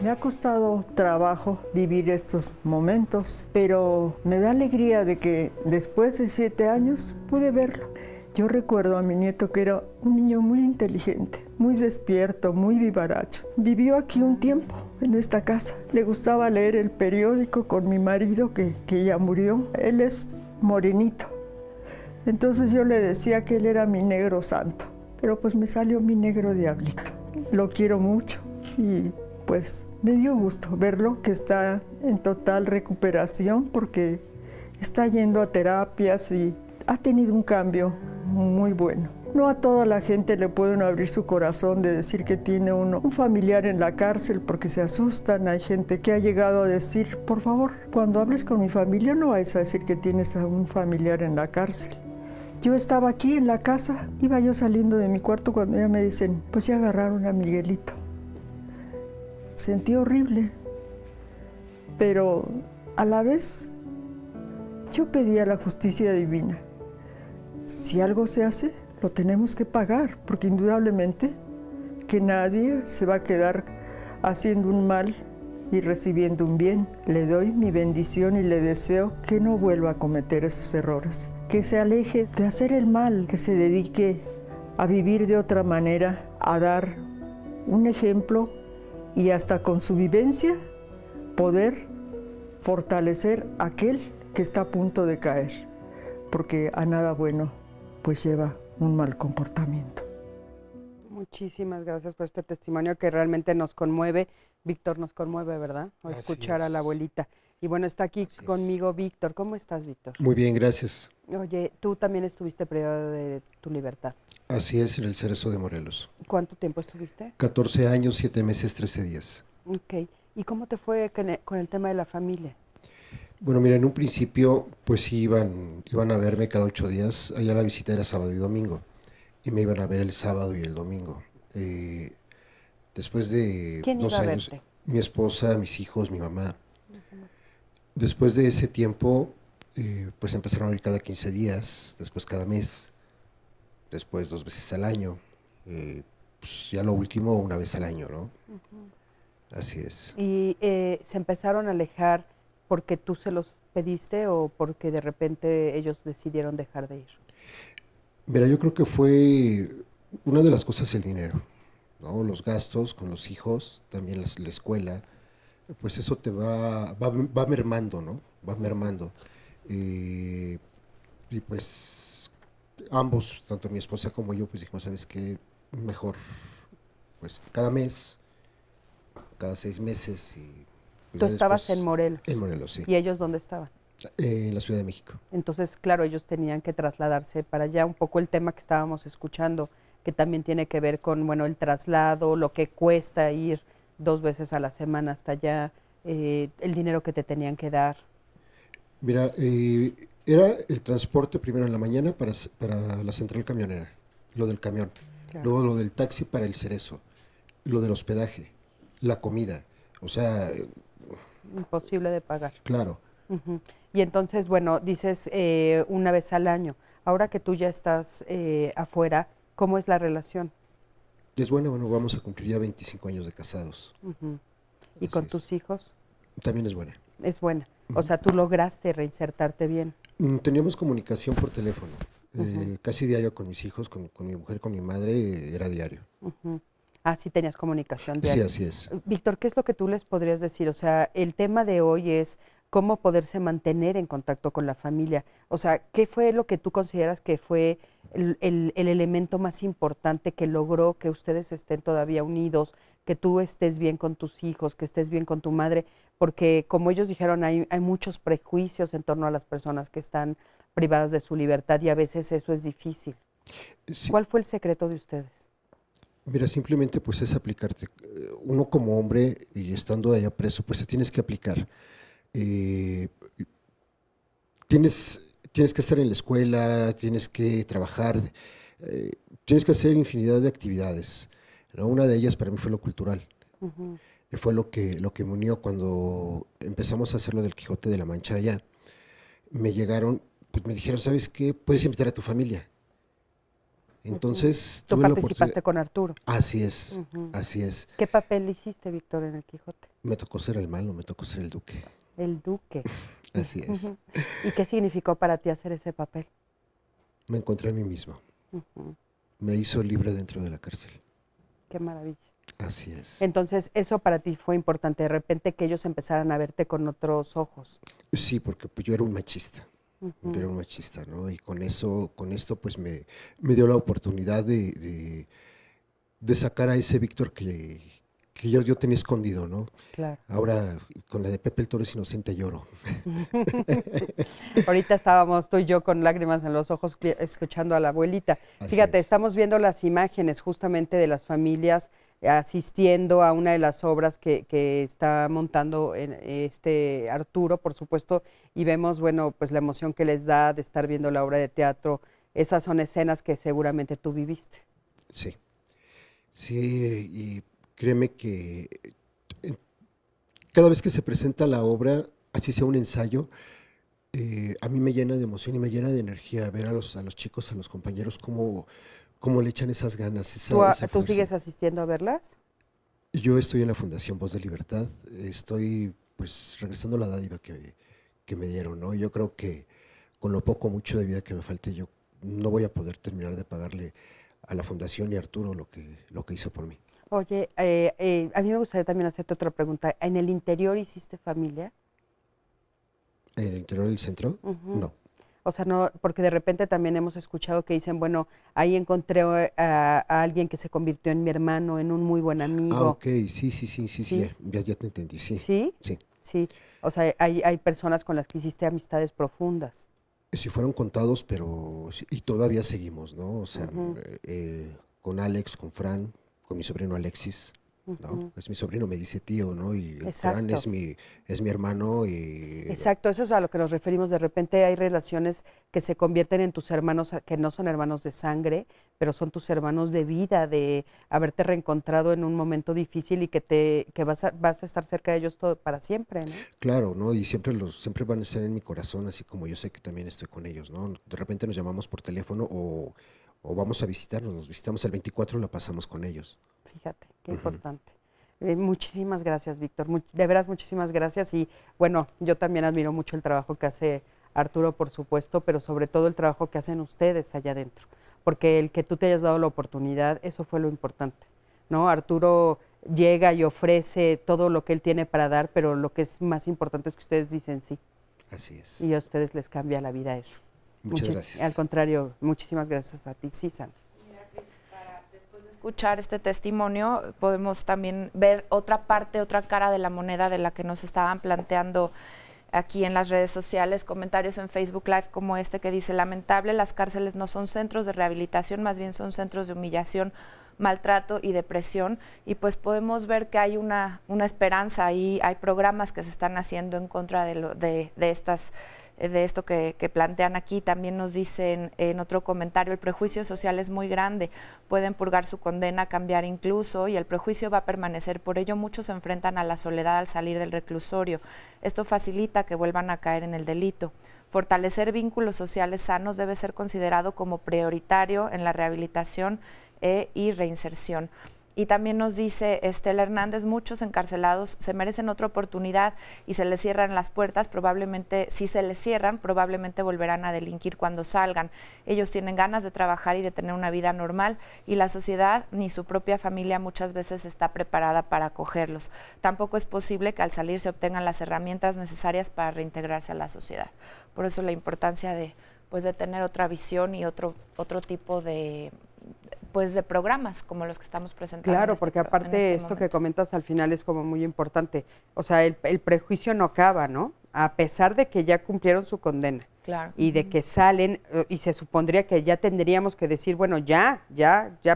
Me ha costado trabajo vivir estos momentos, pero me da alegría de que después de 7 años pude verlo. Yo recuerdo a mi nieto que era un niño muy inteligente, muy despierto, muy vivaracho. Vivió aquí un tiempo, en esta casa. Le gustaba leer el periódico con mi marido, que ya murió. Él es morenito. Entonces yo le decía que él era mi negro santo, pero pues me salió mi negro diablito. Lo quiero mucho y pues me dio gusto verlo, que está en total recuperación porque está yendo a terapias y ha tenido un cambio muy bueno. No a toda la gente le pueden abrir su corazón de decir que tiene un familiar en la cárcel porque se asustan. Hay gente que ha llegado a decir, por favor, cuando hables con mi familia no vayas a decir que tienes a un familiar en la cárcel. Yo estaba aquí en la casa, iba yo saliendo de mi cuarto cuando ya me dicen, pues ya agarraron a Miguelito. Sentí horrible, pero a la vez yo pedía la justicia divina. Si algo se hace, lo tenemos que pagar, porque indudablemente que nadie se va a quedar haciendo un mal y recibiendo un bien. Le doy mi bendición y le deseo que no vuelva a cometer esos errores, que se aleje de hacer el mal, que se dedique a vivir de otra manera, a dar un ejemplo y hasta con su vivencia poder fortalecer a aquel que está a punto de caer, porque a nada bueno pues lleva un mal comportamiento. Muchísimas gracias por este testimonio que realmente nos conmueve. Víctor, nos conmueve, ¿verdad? O escuchar a la abuelita. Y bueno, está aquí conmigo Víctor. ¿Cómo estás, Víctor? Muy bien, gracias. Oye, tú también estuviste privado de tu libertad. Así es, en el Cerezo de Morelos. ¿Cuánto tiempo estuviste? 14 años, 7 meses, 13 días. Ok. ¿Y cómo te fue con el tema de la familia? Bueno, mira, en un principio, pues sí iban a verme cada 8 días. Allá la visita era sábado y domingo. Y me iban a ver el sábado y el domingo. Después de 2 años, mi esposa, mis hijos, mi mamá. Después de ese tiempo, pues empezaron a ir cada 15 días, después cada mes, después 2 veces al año. Pues ya lo último, 1 vez al año, ¿no? Así es. ¿Y se empezaron a alejar porque tú se los pediste o porque de repente ellos decidieron dejar de ir? Mira, yo creo que fue una de las cosas el dinero, ¿no? Los gastos con los hijos, también la escuela, pues eso te va mermando, ¿no? Va mermando. Y pues ambos, tanto mi esposa como yo, pues dijimos, ¿sabes qué? Mejor, pues cada mes, cada 6 meses. Y pues tú estabas en Morelos. En Morelos, sí. ¿Y ellos dónde estaban? En la Ciudad de México. Entonces, claro, ellos tenían que trasladarse para allá. Un poco el tema que estábamos escuchando, que también tiene que ver con, bueno, el traslado, lo que cuesta ir 2 veces a la semana hasta allá, el dinero que te tenían que dar. Mira, era el transporte primero en la mañana para la central camionera, lo del camión. Claro. Luego lo del taxi para el Cerezo, lo del hospedaje, la comida, o sea... imposible de pagar. Claro. Y entonces, bueno, dices 1 vez al año. Ahora que tú ya estás afuera, ¿cómo es la relación? Es buena, bueno, vamos a cumplir ya 25 años de casados. ¿Y con tus hijos? También es buena. es buena. O sea, tú lograste reinsertarte bien. Teníamos comunicación por teléfono, casi diario con mis hijos, con mi mujer, con mi madre, era diario. Ah, sí tenías comunicación diaria. Sí, así es. Víctor, ¿qué es lo que tú les podrías decir? O sea, el tema de hoy es cómo poderse mantener en contacto con la familia. O sea, ¿qué fue lo que tú consideras que fue el elemento más importante que logró que ustedes estén todavía unidos, que tú estés bien con tus hijos, que estés bien con tu madre? Porque como ellos dijeron, hay muchos prejuicios en torno a las personas que están privadas de su libertad y a veces eso es difícil. Sí. ¿Cuál fue el secreto de ustedes? Mira, simplemente pues es aplicarte. Uno como hombre y estando allá preso, pues te tienes que aplicar. Tienes que estar en la escuela, tienes que trabajar, tienes que hacer infinidad de actividades, ¿no? Una de ellas para mí fue lo cultural. Fue lo que me unió cuando empezamos a hacer lo del Quijote de la Mancha allá. Me llegaron, pues me dijeron, ¿sabes qué? Puedes invitar a tu familia. Entonces, tú participaste con Arturo. Así es, así es. ¿Qué papel hiciste, Víctor, en el Quijote? Me tocó ser el malo, me tocó ser el duque. El duque. Así es. ¿Y qué significó para ti hacer ese papel? Me encontré a mí mismo. Me hizo libre dentro de la cárcel. Qué maravilla. Así es. Entonces, eso para ti fue importante, de repente que ellos empezaran a verte con otros ojos. Sí, porque pues, yo era un machista. Yo era un machista, ¿no? Y con esto pues me dio la oportunidad de sacar a ese Víctor que yo tenía escondido, ¿no? Claro. Ahora, con la de Pepe el Toro es inocente, lloro. Ahorita estábamos tú y yo con lágrimas en los ojos escuchando a la abuelita. Así Fíjate, es. estamos viendo las imágenes justamente de las familias asistiendo a una de las obras que está montando Arturo, por supuesto, y vemos, bueno, pues la emoción que les da de estar viendo la obra de teatro. Esas son escenas que seguramente tú viviste. Sí, sí, y créeme que cada vez que se presenta la obra, así sea un ensayo, a mí me llena de emoción y me llena de energía ver a los chicos, a los compañeros, cómo le echan esas ganas, esa ¿Tú sigues asistiendo a verlas? Yo estoy en la Fundación Voz de Libertad, estoy pues regresando la dádiva que me dieron, ¿no? Yo creo que con lo poco o mucho de vida que me falte, yo no voy a poder terminar de pagarle a la Fundación y a Arturo lo que hizo por mí. Oye, a mí me gustaría también hacerte otra pregunta. ¿En el interior hiciste familia? ¿En el interior del centro? No. O sea, no, porque de repente también hemos escuchado que dicen, bueno, ahí encontré a alguien que se convirtió en mi hermano, en un muy buen amigo. Ah, ok, sí, ya te entendí, sí. ¿Sí? Sí. Sí, o sea, hay personas con las que hiciste amistades profundas. Sí, fueron contados, pero, y todavía seguimos, ¿no? O sea, con Alex, con Fran, con mi sobrino Alexis, ¿no? Es mi sobrino, me dice tío, ¿no? Y Fran es mi hermano y... Exacto, eso es a lo que nos referimos. De repente hay relaciones que se convierten en tus hermanos, que no son hermanos de sangre, pero son tus hermanos de vida, de haberte reencontrado en un momento difícil y que vas a estar cerca de ellos todo para siempre, ¿no? Claro, ¿no? Y siempre van a estar en mi corazón, así como yo sé que también estoy con ellos, ¿no? De repente nos llamamos por teléfono o vamos a visitarnos, nos visitamos el 24 y la pasamos con ellos. Fíjate, qué importante. Muchísimas gracias, Víctor. De veras, muchísimas gracias. Y bueno, yo también admiro mucho el trabajo que hace Arturo, por supuesto, pero sobre todo el trabajo que hacen ustedes allá adentro. Porque el que tú te hayas dado la oportunidad, eso fue lo importante, ¿no? Arturo llega y ofrece todo lo que él tiene para dar, pero lo que es más importante es que ustedes dicen sí. Así es. Y a ustedes les cambia la vida eso. Muchas gracias. Al contrario, muchísimas gracias a ti, Susan. Escuchar este testimonio, podemos también ver otra parte, otra cara de la moneda de la que nos estaban planteando aquí en las redes sociales, comentarios en Facebook Live como este que dice: lamentable, las cárceles no son centros de rehabilitación, más bien son centros de humillación, maltrato y depresión. Y pues podemos ver que hay una esperanza ahí, hay programas que se están haciendo en contra de esto que plantean aquí. También nos dicen en otro comentario: el prejuicio social es muy grande, pueden purgar su condena, cambiar incluso, y el prejuicio va a permanecer. Por ello muchos se enfrentan a la soledad al salir del reclusorio. Esto facilita que vuelvan a caer en el delito. Fortalecer vínculos sociales sanos debe ser considerado como prioritario en la rehabilitación y reinserción. Y también nos dice Estela Hernández, muchos encarcelados se merecen otra oportunidad y se les cierran las puertas, probablemente, si se les cierran, probablemente volverán a delinquir cuando salgan. Ellos tienen ganas de trabajar y de tener una vida normal y la sociedad ni su propia familia muchas veces está preparada para acogerlos. Tampoco es posible que al salir se obtengan las herramientas necesarias para reintegrarse a la sociedad. Por eso la importancia de tener otra visión y otro tipo de programas como los que estamos presentando. Claro, porque aparte esto que comentas al final es como muy importante. O sea, el prejuicio no acaba, ¿no? A pesar de que ya cumplieron su condena. Claro. Y de que salen, y se supondría que ya tendríamos que decir, bueno, ya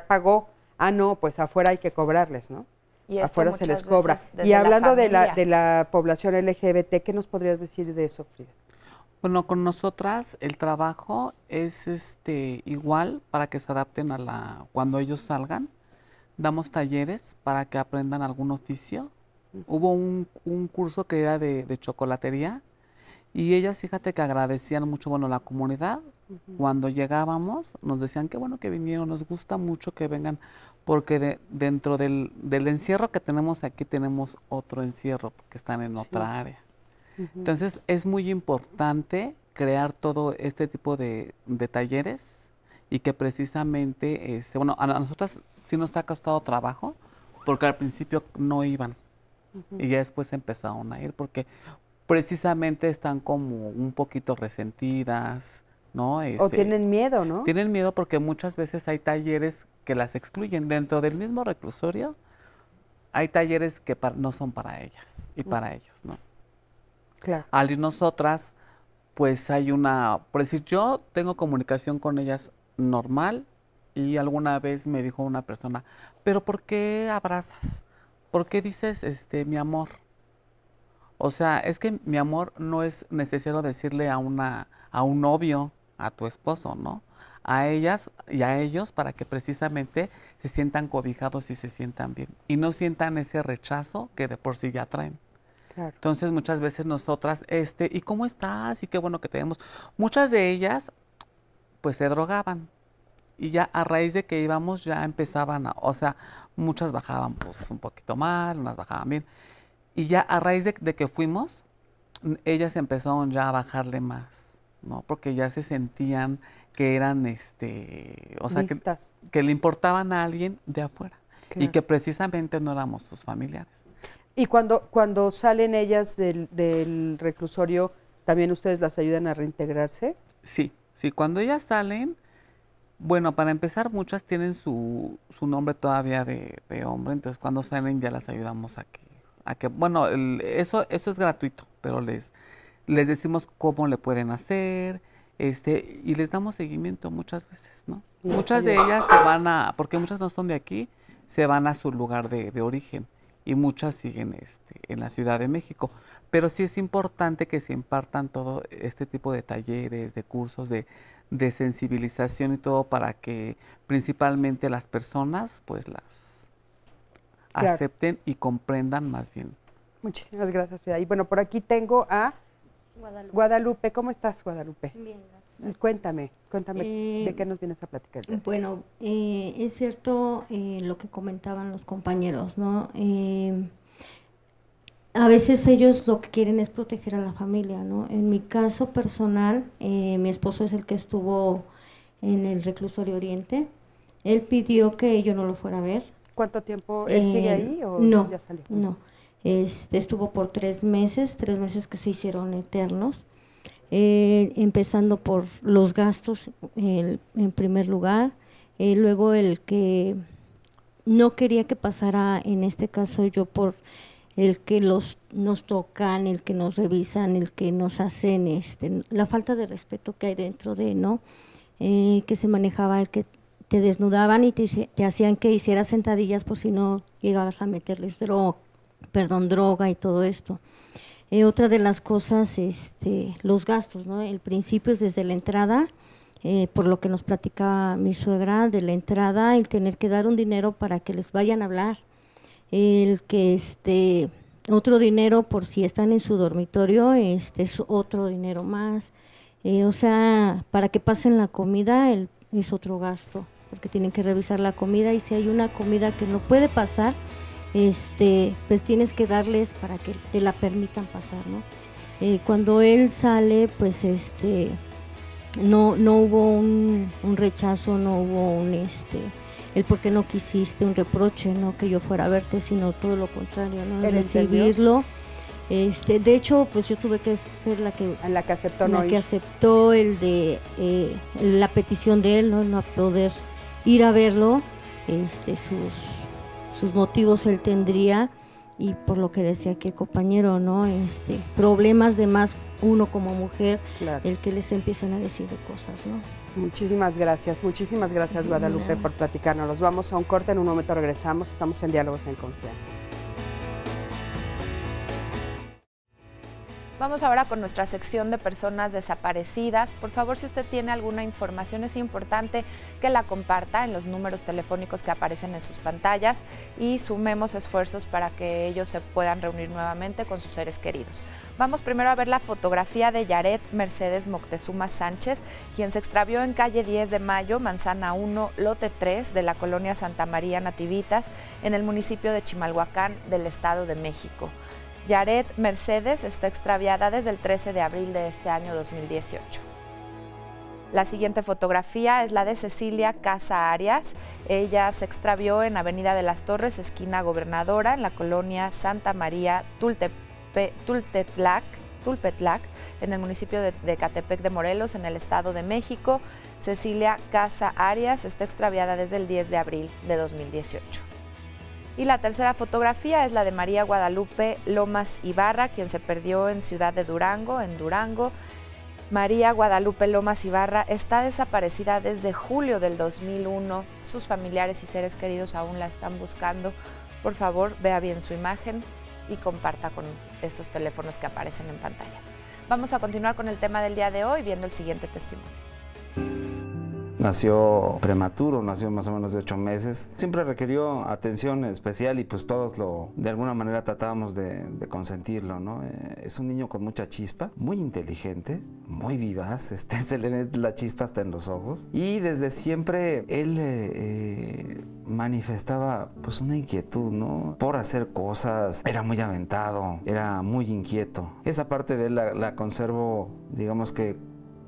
pagó. Ah, no, pues afuera hay que cobrarles, ¿no? Y afuera se les cobra. Y hablando de la población LGBT, ¿qué nos podrías decir de eso, Frida? Bueno, con nosotras el trabajo es igual para que se adapten cuando ellos salgan. Damos talleres para que aprendan algún oficio. Hubo un curso que era de chocolatería y ellas, fíjate que agradecían mucho, la comunidad. Cuando llegábamos nos decían qué bueno que vinieron, nos gusta mucho que vengan porque dentro del encierro que tenemos aquí tenemos otro encierro porque están en otra área. Entonces, es muy importante crear todo este tipo de talleres y que precisamente, a nosotros sí nos ha costado trabajo porque al principio no iban y ya después empezaron a ir porque precisamente están como un poquito resentidas, ¿no? O tienen miedo, ¿no? Tienen miedo porque muchas veces hay talleres que las excluyen. Dentro del mismo reclusorio hay talleres que no son para ellas y para ellos, ¿no? Claro. Al ir nosotras, pues hay por decir, yo tengo comunicación con ellas normal y alguna vez me dijo una persona, pero ¿por qué abrazas? ¿Por qué dices mi amor? O sea, es que mi amor no es necesario decirle a un novio, a tu esposo, ¿no? A ellas y a ellos para que precisamente se sientan cobijados y se sientan bien y no sientan ese rechazo que de por sí ya traen. Claro. Entonces muchas veces nosotras, ¿y cómo estás? Y qué bueno que tenemos. Muchas de ellas, pues se drogaban. Y ya a raíz de que íbamos ya empezaban muchas bajaban pues un poquito mal, unas bajaban bien. Y ya a raíz de que fuimos, ellas empezaron ya a bajarle más, ¿no? Porque ya se sentían que eran, que le importaban a alguien de afuera. Claro. Y que precisamente no éramos sus familiares. Y cuando salen ellas del reclusorio, ¿también ustedes las ayudan a reintegrarse? Sí, cuando ellas salen, bueno, para empezar, muchas tienen su nombre todavía de hombre, entonces cuando salen ya las ayudamos a que bueno, eso es gratuito, pero les decimos cómo le pueden hacer, y les damos seguimiento muchas veces, ¿no? Muchas de ellas se van porque muchas no son de aquí, se van a su lugar de origen. Y muchas siguen en la Ciudad de México. Pero sí es importante que se impartan todo este tipo de talleres, de cursos, de sensibilización y todo para que principalmente las personas pues las acepten y comprendan más bien. Muchísimas gracias, Frida. Y bueno, por aquí tengo a Guadalupe. ¿Cómo estás, Guadalupe? Bien, gracias. Cuéntame, ¿de qué nos vienes a platicar? Bueno, es cierto lo que comentaban los compañeros, ¿no? A veces ellos lo que quieren es proteger a la familia, ¿no? En mi caso personal, mi esposo es el que estuvo en el reclusorio Oriente. Él pidió que yo no lo fuera a ver. ¿Cuánto tiempo él sigue ahí o no, ya salió? No, estuvo por 3 meses que se hicieron eternos. Empezando por los gastos en primer lugar, luego el que no quería que pasara, en este caso yo, por el que nos tocan, el que nos revisan, el que nos hacen, la falta de respeto que hay dentro de, ¿no? Que se manejaba, el que te desnudaban y te hacían que hicieras sentadillas por si no llegabas a meterles droga y todo esto. Otra de las cosas, los gastos, ¿no? El principio es desde la entrada, por lo que nos platicaba mi suegra, de la entrada, el tener que dar un dinero para que les vayan a hablar, el que otro dinero por si están en su dormitorio, es otro dinero más, o sea, para que pasen la comida es otro gasto. porque tienen que revisar la comida y si hay una comida que no puede pasar, pues tienes que darles para que te la permitan pasar, ¿no? Cuando él sale, pues no hubo un rechazo, no hubo el por qué no quisiste, un reproche, no que yo fuera a verte, sino todo lo contrario, ¿no? Recibirlo. De hecho, pues yo tuve que ser la que aceptó, aceptó la petición de él, no poder ir a verlo, sus motivos él tendría, y por lo que decía que el compañero, ¿no? Problemas de más uno como mujer, claro, el que les empiezan a decir de cosas, ¿no? Muchísimas gracias Guadalupe por platicarnos. Vamos a un corte, en un momento regresamos, estamos en Diálogos en Confianza. Vamos ahora con nuestra sección de personas desaparecidas. Por favor, si usted tiene alguna información, es importante que la comparta en los números telefónicos que aparecen en sus pantallas y sumemos esfuerzos para que ellos se puedan reunir nuevamente con sus seres queridos. Vamos primero a ver la fotografía de Yaret Mercedes Moctezuma Sánchez, quien se extravió en calle 10 de Mayo, Manzana 1, lote 3 de la colonia Santa María Nativitas, en el municipio de Chimalhuacán del Estado de México. Yaret Mercedes está extraviada desde el 13 de abril de este año 2018. La siguiente fotografía es la de Cecilia Casa Arias. Ella se extravió en Avenida de las Torres, esquina Gobernadora, en la colonia Santa María Tulpetlac, en el municipio de Catepec de Morelos, en el Estado de México. Cecilia Casa Arias está extraviada desde el 10 de abril de 2018. Y la tercera fotografía es la de María Guadalupe Lomas Ibarra, quien se perdió en Ciudad de Durango, en Durango. María Guadalupe Lomas Ibarra está desaparecida desde julio del 2001. Sus familiares y seres queridos aún la están buscando. Por favor, vea bien su imagen y comparta con esos teléfonos que aparecen en pantalla. Vamos a continuar con el tema del día de hoy, viendo el siguiente testimonio. Nació prematuro, nació más o menos de 8 meses. Siempre requirió atención especial y pues todos de alguna manera tratábamos de consentirlo, ¿no? Es un niño con mucha chispa, muy inteligente, muy vivaz, se le ve la chispa hasta en los ojos. Y desde siempre él manifestaba pues una inquietud, ¿no? Por hacer cosas, era muy aventado, era muy inquieto. Esa parte de él la conservo, digamos que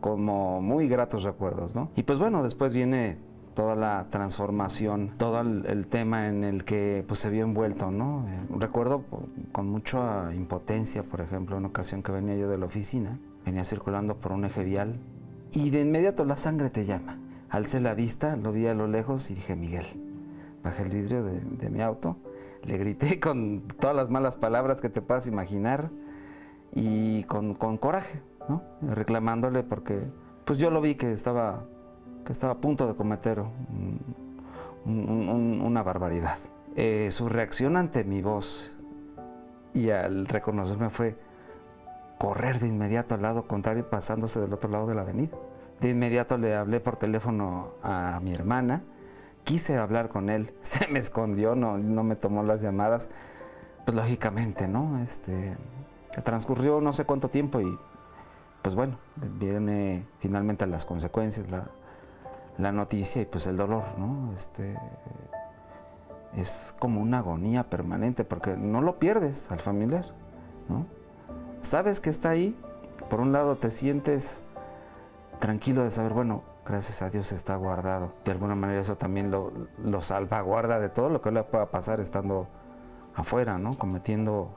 como muy gratos recuerdos, ¿no? Y pues bueno, después viene toda la transformación, todo el tema en el que pues se vio envuelto, ¿no? Recuerdo con mucha impotencia, por ejemplo, una ocasión que venía yo de la oficina, venía circulando por un eje vial y de inmediato la sangre te llama. Alcé la vista, lo vi a lo lejos y dije, Miguel. Bajé el vidrio de mi auto, le grité con todas las malas palabras que te puedas imaginar y con coraje, ¿no? Reclamándole porque pues yo lo vi que estaba a punto de cometer una barbaridad. Su reacción ante mi voz y al reconocerme fue correr de inmediato al lado contrario, pasándose del otro lado de la avenida. De inmediato le hablé por teléfono a mi hermana, quise hablar con él, se me escondió, no me tomó las llamadas. Pues lógicamente, ¿no? Transcurrió no sé cuánto tiempo y pues bueno, viene finalmente las consecuencias, la noticia y pues el dolor, ¿no? Es como una agonía permanente porque no lo pierdes al familiar, ¿no? Sabes que está ahí, por un lado te sientes tranquilo de saber, bueno, gracias a Dios está guardado. De alguna manera eso también lo salvaguarda de todo lo que le pueda pasar estando afuera, ¿no? Cometiendo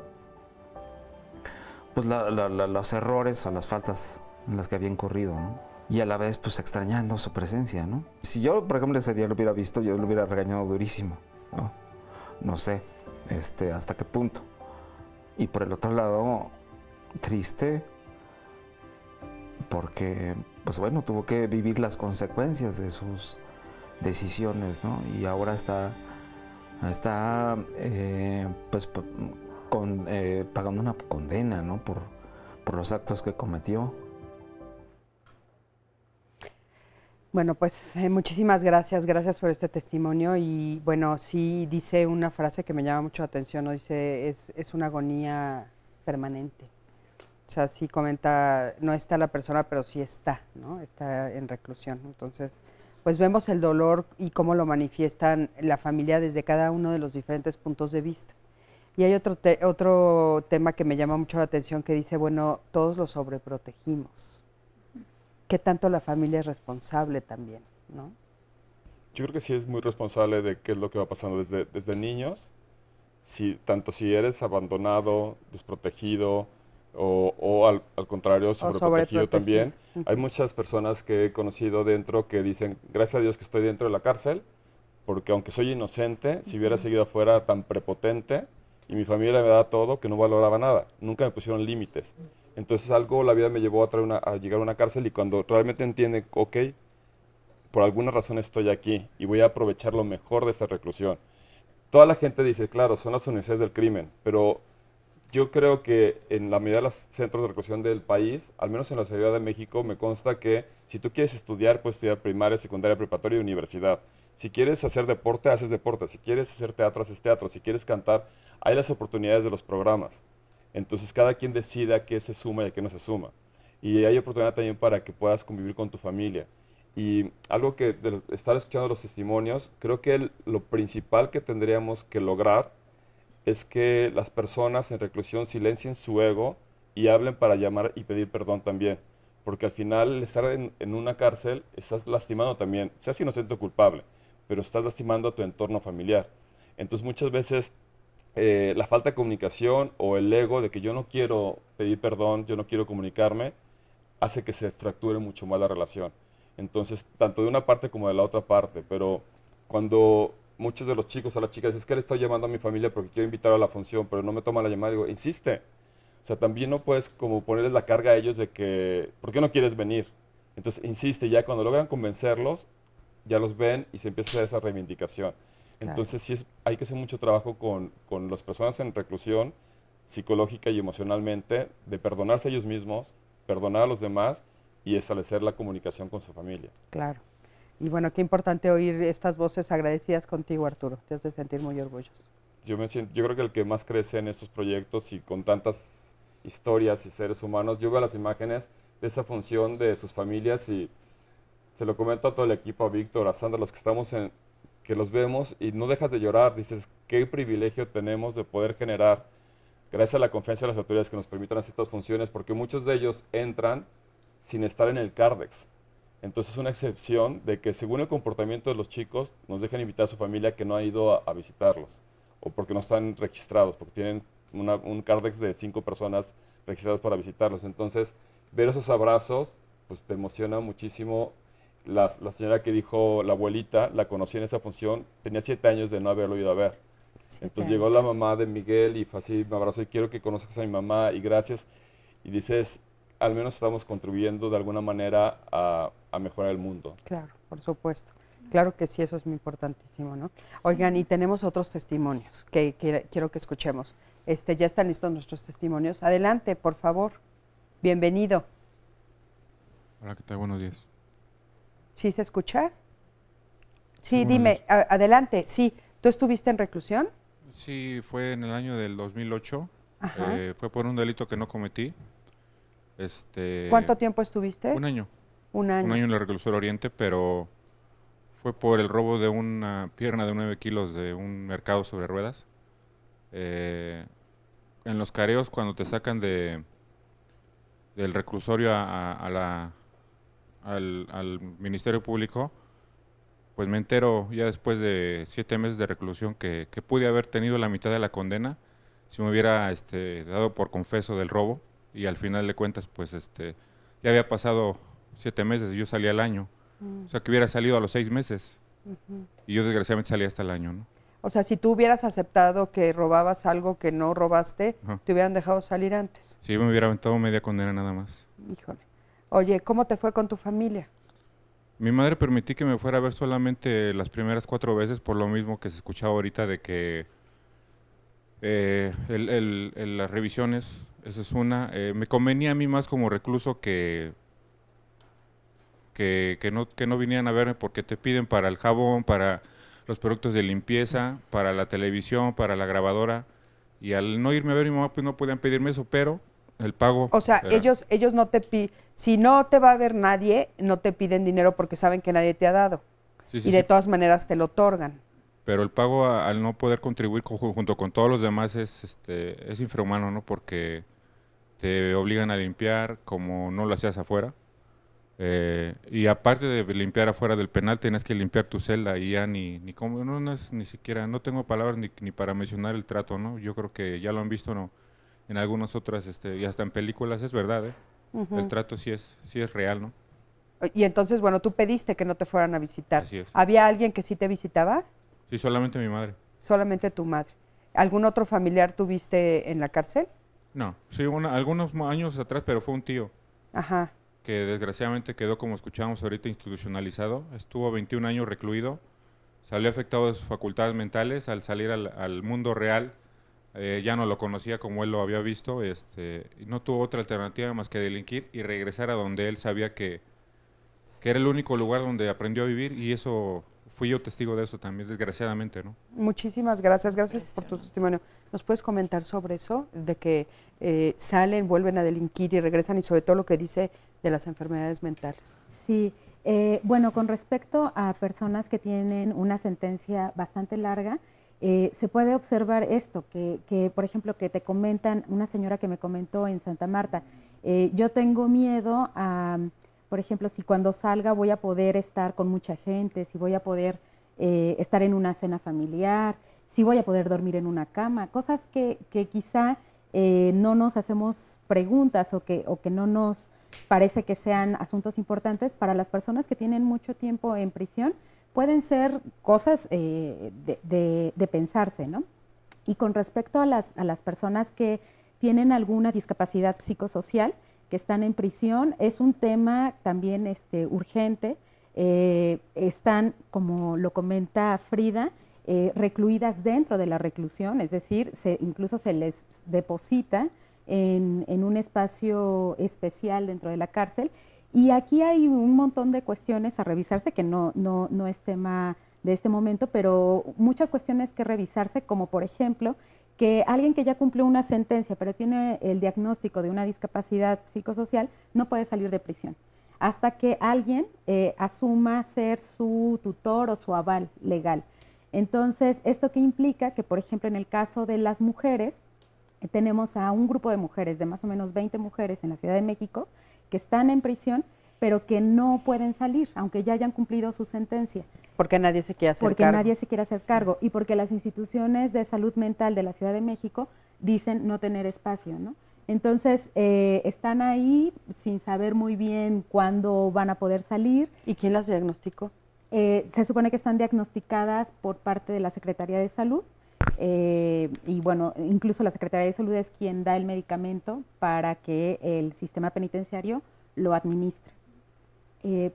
pues los errores o las faltas en las que había incurrido, ¿no? Y a la vez pues extrañando su presencia, ¿no? Si yo, por ejemplo, ese día lo hubiera visto, yo lo hubiera regañado durísimo, ¿no? No sé hasta qué punto. Y por el otro lado, triste, porque pues bueno, tuvo que vivir las consecuencias de sus decisiones, ¿no? Y ahora está pues pagando una condena, ¿no? por los actos que cometió. Bueno, pues muchísimas gracias por este testimonio y bueno, sí dice una frase que me llama mucho la atención, ¿no? Dice, es una agonía permanente. O sea, sí comenta, no está la persona, pero sí está, ¿no? Está en reclusión. Entonces, pues vemos el dolor y cómo lo manifiestan la familia desde cada uno de los diferentes puntos de vista. Y hay otro tema que me llama mucho la atención que dice, bueno, todos lo sobreprotegimos. ¿Qué tanto la familia es responsable también, no? Yo creo que sí es muy responsable de qué es lo que va pasando desde niños. Tanto si eres abandonado, desprotegido o al contrario, sobreprotegido también. Hay muchas personas que he conocido dentro que dicen, gracias a Dios que estoy dentro de la cárcel, porque aunque soy inocente, si hubiera seguido afuera tan prepotente y mi familia me da todo, que no valoraba nada. Nunca me pusieron límites. Entonces la vida me llevó a llegar a una cárcel y cuando realmente entiende, ok, por alguna razón estoy aquí y voy a aprovechar lo mejor de esta reclusión. Toda la gente dice, claro, son las universidades del crimen, pero yo creo que en la mayoría de los centros de reclusión del país, al menos en la Ciudad de México, me consta que si tú quieres estudiar, puedes estudiar primaria, secundaria, preparatoria y universidad. Si quieres hacer deporte, haces deporte. Si quieres hacer teatro, haces teatro. Si quieres cantar, hay las oportunidades de los programas. Entonces cada quien decida qué se suma y qué no se suma. Y hay oportunidad también para que puedas convivir con tu familia. Y algo que de estar escuchando los testimonios, creo que lo principal que tendríamos que lograr es que las personas en reclusión silencien su ego y hablen para llamar y pedir perdón también. Porque al final, estar en una cárcel, estás lastimando también, seas inocente o culpable, pero estás lastimando a tu entorno familiar. Entonces muchas veces la falta de comunicación o el ego de que yo no quiero pedir perdón, yo no quiero comunicarme, hace que se fracture mucho más la relación. Entonces, tanto de una parte como de la otra parte, pero cuando muchos de los chicos o las chicas dicen, es que le estoy llamando a mi familia porque quiero invitar a la función, pero no me toma la llamada, digo, insiste. O sea, también no puedes como ponerles la carga a ellos de que, ¿por qué no quieres venir? Entonces, insiste, ya cuando logran convencerlos, ya los ven y se empieza a hacer esa reivindicación. Entonces, sí hay que hacer mucho trabajo con las personas en reclusión, psicológica y emocionalmente, de perdonarse a ellos mismos, perdonar a los demás y establecer la comunicación con su familia. Claro. Y bueno, qué importante oír estas voces agradecidas contigo, Arturo. Te has de sentir muy orgulloso. Yo creo que el que más crece en estos proyectos y con tantas historias y seres humanos, yo veo las imágenes de esa función de sus familias y se lo comento a todo el equipo, a Víctor, a Sandra, los que estamos que los vemos y no dejas de llorar. Dices, qué privilegio tenemos de poder generar, gracias a la confianza de las autoridades que nos permitan hacer estas funciones, porque muchos de ellos entran sin estar en el Cardex. Entonces es una excepción de que según el comportamiento de los chicos nos dejan invitar a su familia que no ha ido a visitarlos o porque no están registrados, porque tienen un Cardex de 5 personas registradas para visitarlos. Entonces ver esos abrazos pues te emociona muchísimo. La señora que dijo, la abuelita, la conocí en esa función, tenía 7 años de no haberlo ido a ver. Entonces llegó la mamá de Miguel y fue así, me abrazó y quiero que conozcas a mi mamá y gracias. Y dices, al menos estamos contribuyendo de alguna manera a mejorar el mundo. Claro, por supuesto. Claro que sí, eso es muy importantísimo, ¿no? Oigan, y tenemos otros testimonios que quiero que escuchemos. Ya están listos nuestros testimonios. Adelante, por favor. Bienvenido. Hola, ¿qué tal? Buenos días. ¿Sí se escucha? Sí, dime, adelante. Sí, ¿tú estuviste en reclusión? Sí, fue en el año del 2008. Fue por un delito que no cometí. ¿Cuánto tiempo estuviste? Un año. Un año. Un año en el reclusorio Oriente, pero fue por el robo de una pierna de 9 kilos de un mercado sobre ruedas. En los careos, cuando te sacan del reclusorio al Ministerio Público, pues me entero ya después de 7 meses de reclusión que pude haber tenido la mitad de la condena si me hubiera dado por confeso del robo. Y al final de cuentas, pues ya había pasado 7 meses y yo salí al año. O sea, que hubiera salido a los 6 meses. Y yo desgraciadamente salí hasta el año, ¿no? O sea, si tú hubieras aceptado que robabas algo que no robaste, te hubieran dejado salir antes. Sí, me hubiera aventado media condena nada más. Híjole. Oye, ¿cómo te fue con tu familia? Mi madre permití que me fuera a ver solamente las primeras 4 veces, por lo mismo que se escuchaba ahorita de que las revisiones, esa es una. Me convenía a mí más como recluso que no vinieran a verme porque te piden para el jabón, para los productos de limpieza, para la televisión, para la grabadora. Y al no irme a ver a mi mamá, pues no podían pedirme eso, pero el pago... O sea, ellos no te piden, si no te va a ver nadie, no te piden dinero porque saben que nadie te ha dado. y de todas maneras te lo otorgan. Pero el pago al no poder contribuir junto con todos los demás es infrahumano, ¿no? Porque te obligan a limpiar como no lo hacías afuera. Y aparte de limpiar afuera del penal, tienes que limpiar tu celda y ya ni cómo, no es ni siquiera, no tengo palabras ni para mencionar el trato, ¿no? Yo creo que ya lo han visto, ¿no? En algunas otras, y hasta en películas, es verdad, ¿eh? El trato sí es real, ¿no? Y entonces, bueno, tú pediste que no te fueran a visitar. Así es. ¿Había alguien que sí te visitaba? Sí, solamente mi madre. Solamente tu madre. ¿Algún otro familiar tuviste en la cárcel? No, sí, algunos años atrás, pero fue un tío. Ajá. Que desgraciadamente quedó, como escuchamos ahorita, institucionalizado. Estuvo 21 años recluido, salió afectado de sus facultades mentales. Al salir al mundo real, ya no lo conocía como él lo había visto, y no tuvo otra alternativa más que delinquir y regresar a donde él sabía que era el único lugar donde aprendió a vivir, y eso fui yo testigo de eso también, desgraciadamente, ¿no? Muchísimas gracias por tu testimonio. ¿Nos puedes comentar sobre eso? De que salen, vuelven a delinquir y regresan, y sobre todo lo que dice de las enfermedades mentales. Sí, bueno, con respecto a personas que tienen una sentencia bastante larga, se puede observar esto, que por ejemplo, que te comentan, una señora que me comentó en Santa Marta, yo tengo miedo a, por ejemplo, si cuando salga voy a poder estar con mucha gente, si voy a poder estar en una cena familiar, si voy a poder dormir en una cama, cosas que quizá no nos hacemos preguntas o que no nos parece que sean asuntos importantes. Para las personas que tienen mucho tiempo en prisión, pueden ser cosas de pensarse, ¿no? Y con respecto a las personas que tienen alguna discapacidad psicosocial, que están en prisión, es un tema también urgente. Están, como lo comenta Frida, recluidas dentro de la reclusión, es decir, incluso se les deposita en un espacio especial dentro de la cárcel. Y aquí hay un montón de cuestiones a revisarse, que no es tema de este momento, pero muchas cuestiones que revisarse, como por ejemplo, que alguien que ya cumplió una sentencia, pero tiene el diagnóstico de una discapacidad psicosocial, no puede salir de prisión hasta que alguien asuma ser su tutor o su aval legal. Entonces, ¿esto qué implica? Que, por ejemplo, en el caso de las mujeres, tenemos a un grupo de mujeres, de más o menos 20 mujeres en la Ciudad de México, que están en prisión, pero que no pueden salir, aunque ya hayan cumplido su sentencia. Porque nadie se quiere hacer cargo. Porque nadie se quiere hacer cargo, y porque las instituciones de salud mental de la Ciudad de México dicen no tener espacio, ¿no? Entonces, están ahí sin saber muy bien cuándo van a poder salir. ¿Y quién las diagnosticó? Se supone que están diagnosticadas por parte de la Secretaría de Salud, y bueno, incluso la Secretaría de Salud es quien da el medicamento para que el sistema penitenciario lo administre.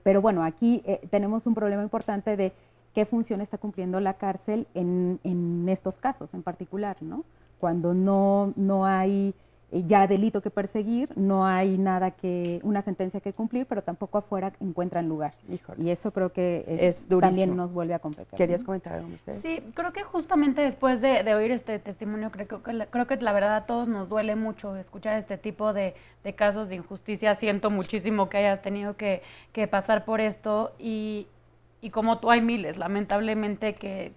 Pero bueno, aquí tenemos un problema importante de qué función está cumpliendo la cárcel en estos casos en particular, ¿no? Cuando no hay ya delito que perseguir, no hay una sentencia que cumplir, pero tampoco afuera encuentran lugar. Híjole. Y eso creo que también nos vuelve a competir. ¿Querías comentar algo, Mercedes? Sí, creo que justamente después de oír este testimonio, creo que la verdad a todos nos duele mucho escuchar este tipo de casos de injusticia. Siento muchísimo que hayas tenido que pasar por esto, y como tú hay miles, lamentablemente, que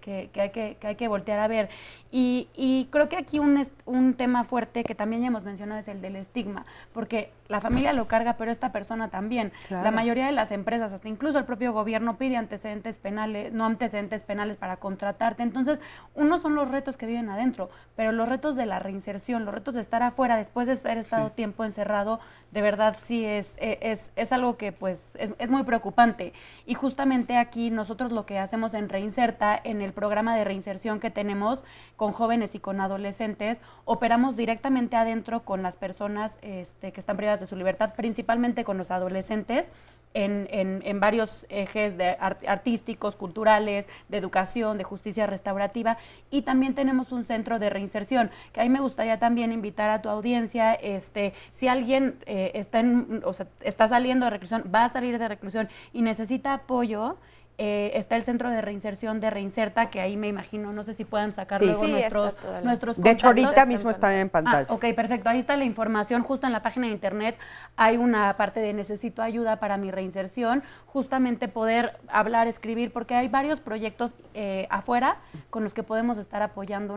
hay que voltear a ver. Y creo que aquí un tema fuerte que también ya hemos mencionado es el del estigma, porque la familia lo carga, pero esta persona también. Claro. La mayoría de las empresas, hasta incluso el propio gobierno, pide antecedentes penales para contratarte. Entonces, unos son los retos que viven adentro, pero los retos de la reinserción, los retos de estar afuera después de haber estado tiempo encerrado, de verdad sí es algo que pues es muy preocupante. Y justamente aquí nosotros lo que hacemos en Reinserta, en el programa de reinserción que tenemos con jóvenes y con adolescentes, operamos directamente adentro con las personas que están privadas de su libertad, principalmente con los adolescentes, en varios ejes artísticos, culturales, de educación, de justicia restaurativa, y también tenemos un centro de reinserción, que a mí me gustaría también invitar a tu audiencia, si alguien está saliendo de reclusión, va a salir de reclusión y necesita apoyo, está el Centro de Reinserción de Reinserta, que ahí me imagino, no sé si puedan sacar Sí. luego Sí, nuestros De contactos. hecho, ahorita mismo están en pantalla. Ok, perfecto. Ahí está la información. Justo en la página de internet hay una parte de necesito ayuda para mi reinserción, justamente poder hablar, escribir, porque hay varios proyectos afuera con los que podemos estar apoyando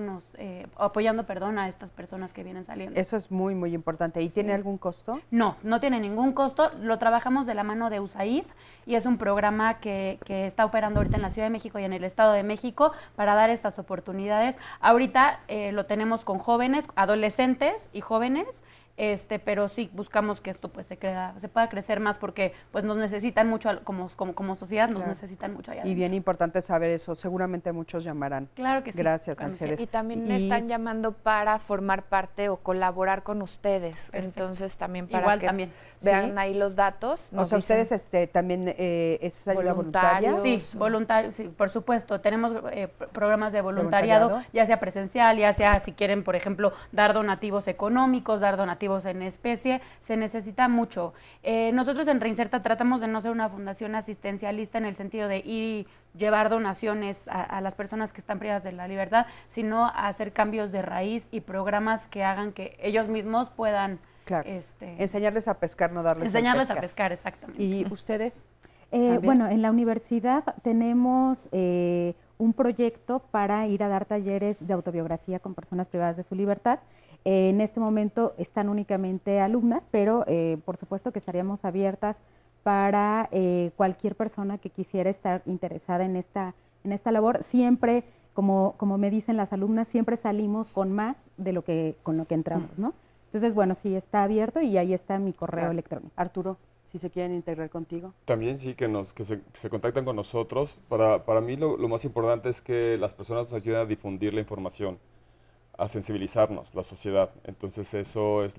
a estas personas que vienen saliendo. Eso es muy, muy importante. ¿Y tiene algún costo? No, no tiene ningún costo. Lo trabajamos de la mano de USAID y es un programa que está operando ahorita en la Ciudad de México y en el Estado de México para dar estas oportunidades. Ahorita lo tenemos con jóvenes, adolescentes y jóvenes, pero sí buscamos que esto pues se pueda crecer más porque pues nos necesitan mucho como sociedad, nos necesitan mucho allá Y bien importante saber eso, seguramente muchos llamarán. Claro que sí. Gracias, Mercedes. Y también están llamando para formar parte o colaborar con ustedes, entonces también para Igual que también. vean Sí. ahí los datos. O sea, ustedes también es ayuda voluntaria. Sí, voluntarios, sí, por supuesto. Tenemos programas de voluntariado, ya sea presencial, ya sea si quieren, por ejemplo, dar donativos económicos, dar donativos en especie, se necesita mucho. Nosotros en Reinserta tratamos de no ser una fundación asistencialista en el sentido de ir y llevar donaciones a las personas que están privadas de la libertad, sino a hacer cambios de raíz y programas que hagan que ellos mismos puedan... Claro. Enseñarles a pescar, no darles Enseñarles a pescar, exactamente. ¿Y ustedes? Bueno, en la universidad tenemos un proyecto para ir a dar talleres de autobiografía con personas privadas de su libertad. En este momento están únicamente alumnas, pero por supuesto que estaríamos abiertas para cualquier persona que quisiera estar interesada en esta labor. Siempre, como me dicen las alumnas, siempre salimos con más de con lo que entramos, ¿no? Entonces, bueno, sí, está abierto y ahí está mi correo electrónico. Arturo, si se quieren integrar contigo. También sí, que se contactan con nosotros. Para mí lo más importante es que las personas nos ayuden a difundir la información, a sensibilizarnos, la sociedad. Entonces eso es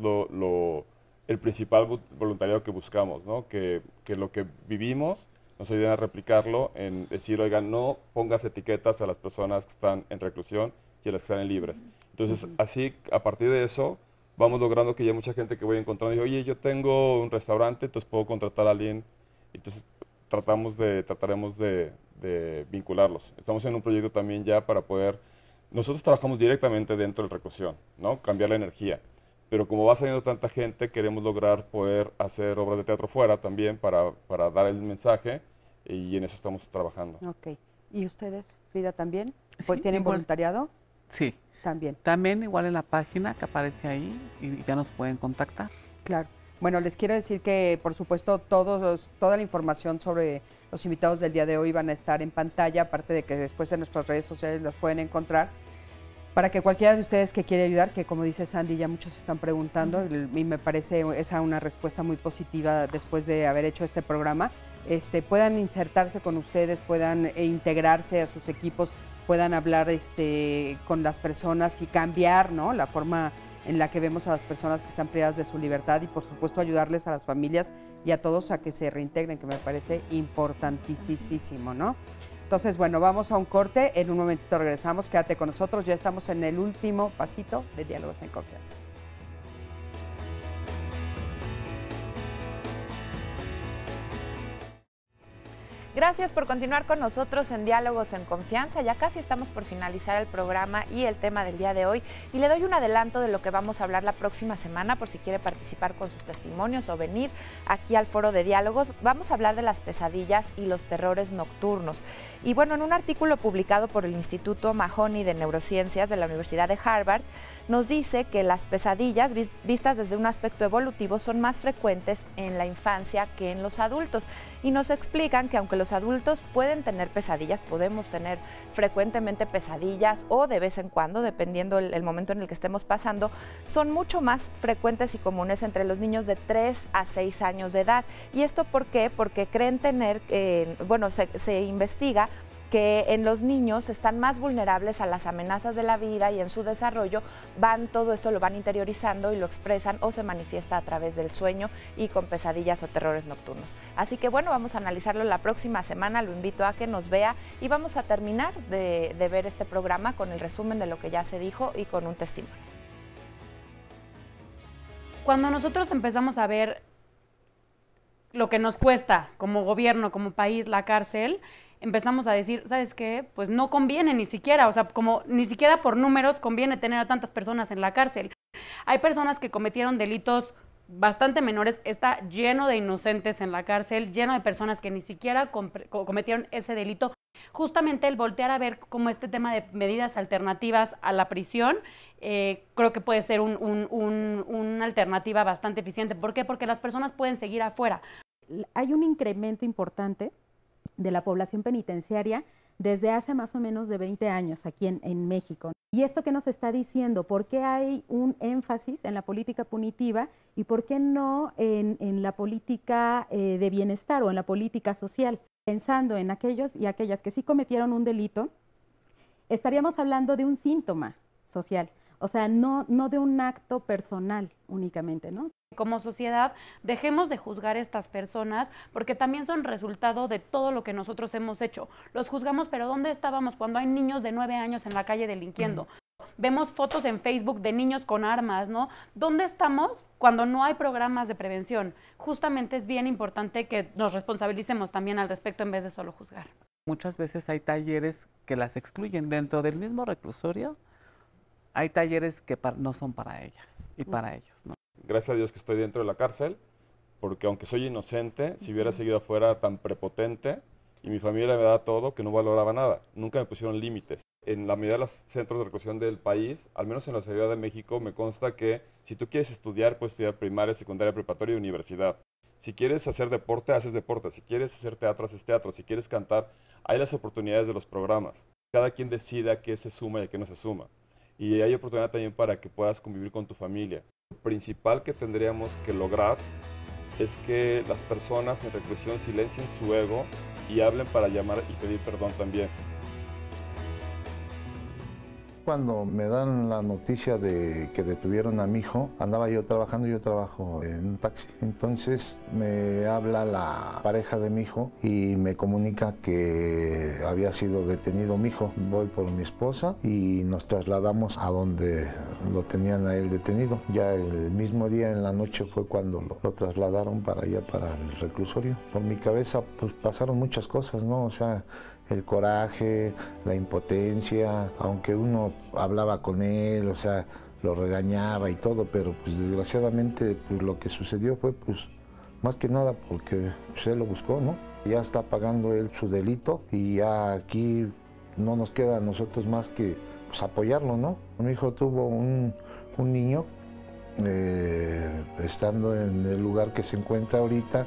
el principal voluntariado que buscamos, ¿no? Que lo que vivimos nos ayuden a replicarlo, en decir, oigan, no pongas etiquetas a las personas que están en reclusión y a las que están libres. Entonces, así, a partir de eso, vamos logrando que ya mucha gente que voy encontrando dice, oye, yo tengo un restaurante, entonces puedo contratar a alguien. Entonces trataremos de vincularlos. Estamos en un proyecto también ya para poder... Nosotros trabajamos directamente dentro de la reclusión, ¿no? Cambiar la energía. Pero como va saliendo tanta gente, queremos lograr poder hacer obras de teatro fuera también para dar el mensaje y en eso estamos trabajando. Ok. ¿Y ustedes, Frida, también? Sí, ¿Tienen igual, voluntariado? Sí. También. También igual en la página que aparece ahí y ya nos pueden contactar. Claro. Bueno, les quiero decir que, por supuesto, toda la información sobre los invitados del día de hoy van a estar en pantalla, aparte de que después en nuestras redes sociales las pueden encontrar, para que cualquiera de ustedes que quiere ayudar, que como dice Sandy, ya muchos están preguntando, y me parece esa una respuesta muy positiva después de haber hecho este programa, puedan insertarse con ustedes, puedan integrarse a sus equipos, puedan hablar con las personas y cambiar, ¿no?, la forma en la que vemos a las personas que están privadas de su libertad y por supuesto ayudarles a las familias y a todos a que se reintegren, que me parece importantísimo, ¿no? Entonces, bueno, vamos a un corte, en un momentito regresamos, quédate con nosotros, ya estamos en el último pasito de Diálogos en Confianza. Gracias por continuar con nosotros en Diálogos en Confianza. Ya casi estamos por finalizar el programa y el tema del día de hoy. Y le doy un adelanto de lo que vamos a hablar la próxima semana, por si quiere participar con sus testimonios o venir aquí al foro de diálogos. Vamos a hablar de las pesadillas y los terrores nocturnos. Y bueno, en un artículo publicado por el Instituto Mahoney de Neurociencias de la Universidad de Harvard, nos dice que las pesadillas vistas desde un aspecto evolutivo son más frecuentes en la infancia que en los adultos. Y nos explican que aunque los adultos pueden tener pesadillas, podemos tener frecuentemente pesadillas o de vez en cuando, dependiendo el momento en el que estemos pasando, son mucho más frecuentes y comunes entre los niños de 3 a 6 años de edad. ¿Y esto por qué? Porque creen tener, se investiga que en los niños están más vulnerables a las amenazas de la vida y en su desarrollo todo esto lo van interiorizando y lo expresan o se manifiesta a través del sueño y con pesadillas o terrores nocturnos. Así que bueno, vamos a analizarlo la próxima semana, lo invito a que nos vea y vamos a terminar de ver este programa con el resumen de lo que ya se dijo y con un testimonio. Cuando nosotros empezamos a ver lo que nos cuesta como gobierno, como país, la cárcel, empezamos a decir, ¿sabes qué? Pues no conviene ni siquiera, o sea, como ni siquiera por números conviene tener a tantas personas en la cárcel. Hay personas que cometieron delitos bastante menores, está lleno de inocentes en la cárcel, lleno de personas que ni siquiera cometieron ese delito. Justamente el voltear a ver como este tema de medidas alternativas a la prisión, creo que puede ser una alternativa bastante eficiente. ¿Por qué? Porque las personas pueden seguir afuera. Hay un incremento importante de la población penitenciaria desde hace más o menos de 20 años aquí en México. ¿Y esto qué nos está diciendo? ¿Por qué hay un énfasis en la política punitiva y por qué no en la política de bienestar o en la política social? Pensando en aquellos y aquellas que sí cometieron un delito, estaríamos hablando de un síntoma social, o sea, no de un acto personal únicamente, ¿no? Como sociedad, dejemos de juzgar a estas personas porque también son resultado de todo lo que nosotros hemos hecho. Los juzgamos, pero ¿dónde estábamos cuando hay niños de 9 años en la calle delinquiendo? Vemos fotos en Facebook de niños con armas, ¿no? ¿Dónde estamos cuando no hay programas de prevención? Justamente es bien importante que nos responsabilicemos también al respecto en vez de solo juzgar. Muchas veces hay talleres que las excluyen dentro del mismo reclusorio. Hay talleres que no son para ellas y para ellos, ¿no? Gracias a Dios que estoy dentro de la cárcel, porque aunque soy inocente, si hubiera seguido afuera tan prepotente y mi familia me da todo, que no valoraba nada. Nunca me pusieron límites. En la mayoría de los centros de reclusión del país, al menos en la Ciudad de México, me consta que si tú quieres estudiar, puedes estudiar primaria, secundaria, preparatoria y universidad. Si quieres hacer deporte, haces deporte. Si quieres hacer teatro, haces teatro. Si quieres cantar, hay las oportunidades de los programas. Cada quien decida a qué se suma y a qué no se suma. Y hay oportunidad también para que puedas convivir con tu familia. Lo principal que tendríamos que lograr es que las personas en reclusión silencien su ego y hablen para llamar y pedir perdón también. Cuando me dan la noticia de que detuvieron a mi hijo, andaba yo trabajando, yo trabajo en un taxi. Entonces me habla la pareja de mi hijo y me comunica que había sido detenido mi hijo. Voy por mi esposa y nos trasladamos a donde lo tenían a él detenido. Ya el mismo día en la noche fue cuando lo trasladaron para allá, para el reclusorio. Por mi cabeza pues pasaron muchas cosas, ¿no? O sea, el coraje, la impotencia, aunque uno hablaba con él, o sea, lo regañaba y todo, pero pues desgraciadamente pues, lo que sucedió fue pues más que nada porque pues, él lo buscó, ¿no? Ya está pagando él su delito y ya aquí no nos queda a nosotros más que pues, apoyarlo, ¿no? Mi hijo tuvo un niño, estando en el lugar que se encuentra ahorita.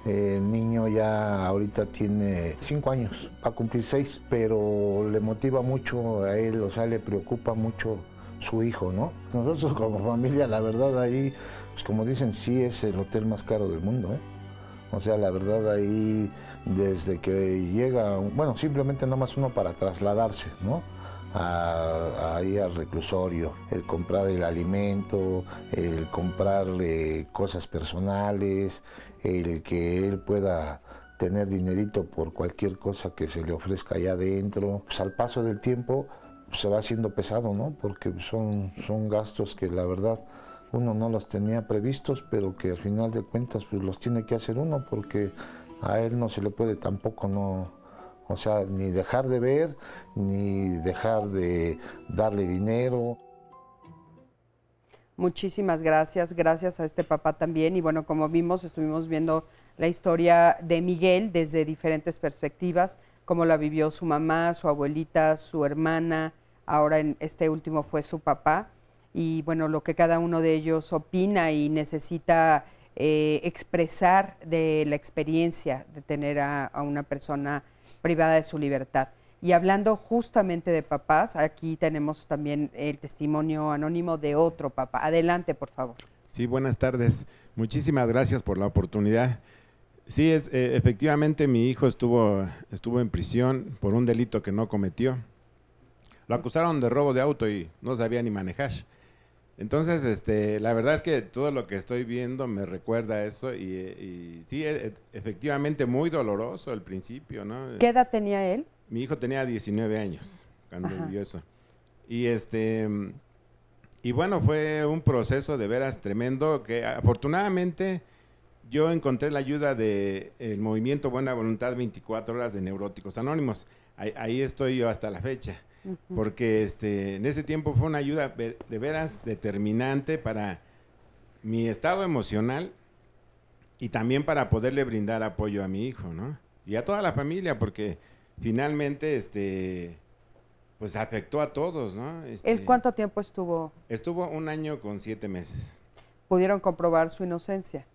El niño ya ahorita tiene 5 años, va a cumplir 6, pero le motiva mucho a él, o sea, le preocupa mucho su hijo, ¿no? Nosotros como familia, la verdad ahí, pues como dicen, sí es el hotel más caro del mundo, ¿eh? O sea, la verdad ahí, desde que llega, bueno, simplemente nada más uno para trasladarse, ¿no? Ahí al reclusorio, el comprar el alimento, el comprarle cosas personales, el que él pueda tener dinerito por cualquier cosa que se le ofrezca allá adentro. Pues al paso del tiempo pues, se va haciendo pesado, ¿no? Porque son gastos que la verdad uno no los tenía previstos, pero que al final de cuentas pues los tiene que hacer uno porque a él no se le puede tampoco, no, o sea, ni dejar de ver, ni dejar de darle dinero. Muchísimas gracias, gracias a este papá también. Y bueno, como vimos, estuvimos viendo la historia de Miguel desde diferentes perspectivas, cómo la vivió su mamá, su abuelita, su hermana, ahora en este último fue su papá. Y bueno, lo que cada uno de ellos opina y necesita expresar de la experiencia de tener a una persona privada de su libertad. Y hablando justamente de papás, aquí tenemos también el testimonio anónimo de otro papá. Adelante, por favor. Sí, buenas tardes. Muchísimas gracias por la oportunidad. Sí, efectivamente mi hijo estuvo en prisión por un delito que no cometió. Lo acusaron de robo de auto y no sabía ni manejar. Entonces, la verdad es que todo lo que estoy viendo me recuerda a eso y sí, efectivamente muy doloroso al principio, ¿no? ¿Qué edad tenía él? Mi hijo tenía 19 años cuando vivió eso. Y bueno, fue un proceso de veras tremendo que afortunadamente yo encontré la ayuda del movimiento Buena Voluntad 24 Horas de Neuróticos Anónimos. Ahí estoy yo hasta la fecha, porque en ese tiempo fue una ayuda de veras determinante para mi estado emocional y también para poderle brindar apoyo a mi hijo, ¿no? Y a toda la familia, porque finalmente, pues afectó a todos, ¿no? ¿El cuánto tiempo estuvo? Estuvo 1 año con 7 meses. ¿Pudieron comprobar su inocencia?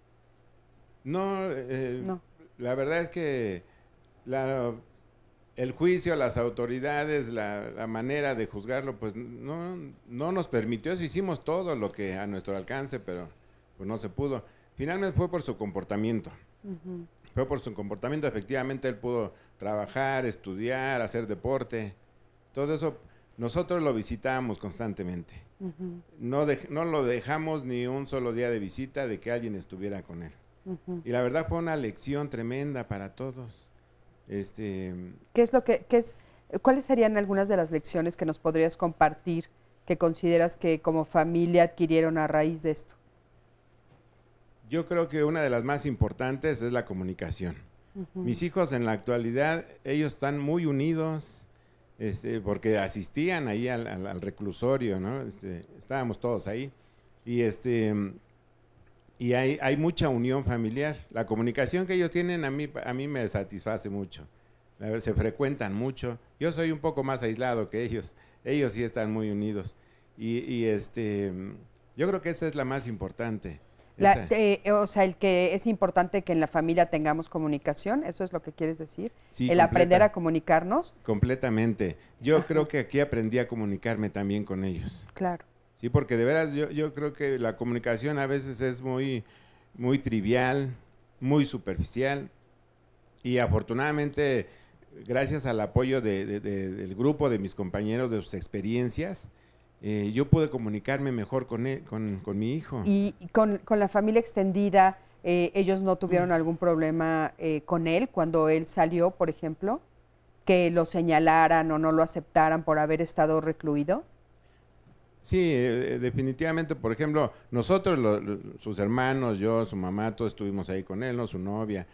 No, la verdad es que el juicio, las autoridades, la manera de juzgarlo, pues no nos permitió eso. Hicimos todo lo que a nuestro alcance, pero pues no se pudo. Finalmente fue por su comportamiento. Fue por su comportamiento, efectivamente él pudo trabajar, estudiar, hacer deporte. Todo eso nosotros lo visitábamos constantemente. No lo dejamos ni un solo día de visita de que alguien estuviera con él. Y la verdad fue una lección tremenda para todos. ¿Cuáles serían algunas de las lecciones que nos podrías compartir que consideras que como familia adquirieron a raíz de esto? Yo creo que una de las más importantes es la comunicación. Mis hijos en la actualidad, ellos están muy unidos, porque asistían ahí al reclusorio, ¿no? Estábamos todos ahí. Y hay mucha unión familiar. La comunicación que ellos tienen a mí me satisface mucho. Se frecuentan mucho. Yo soy un poco más aislado que ellos. Ellos sí están muy unidos. Yo creo que esa es la más importante. O sea, el que es importante que en la familia tengamos comunicación, ¿eso es lo que quieres decir? Sí, el aprender a comunicarnos. Completamente. Yo creo que aquí aprendí a comunicarme también con ellos. Claro. Sí, porque de veras yo creo que la comunicación a veces es muy, muy trivial, muy superficial, y afortunadamente, gracias al apoyo del grupo, de mis compañeros, de sus experiencias, yo pude comunicarme mejor con mi hijo. ¿Y con la familia extendida, ellos no tuvieron algún problema con él cuando él salió, por ejemplo? ¿Que lo señalaran o no lo aceptaran por haber estado recluido? Sí, definitivamente. Por ejemplo, nosotros, sus hermanos, yo, su mamá, todos estuvimos ahí con él, ¿no? Su novia,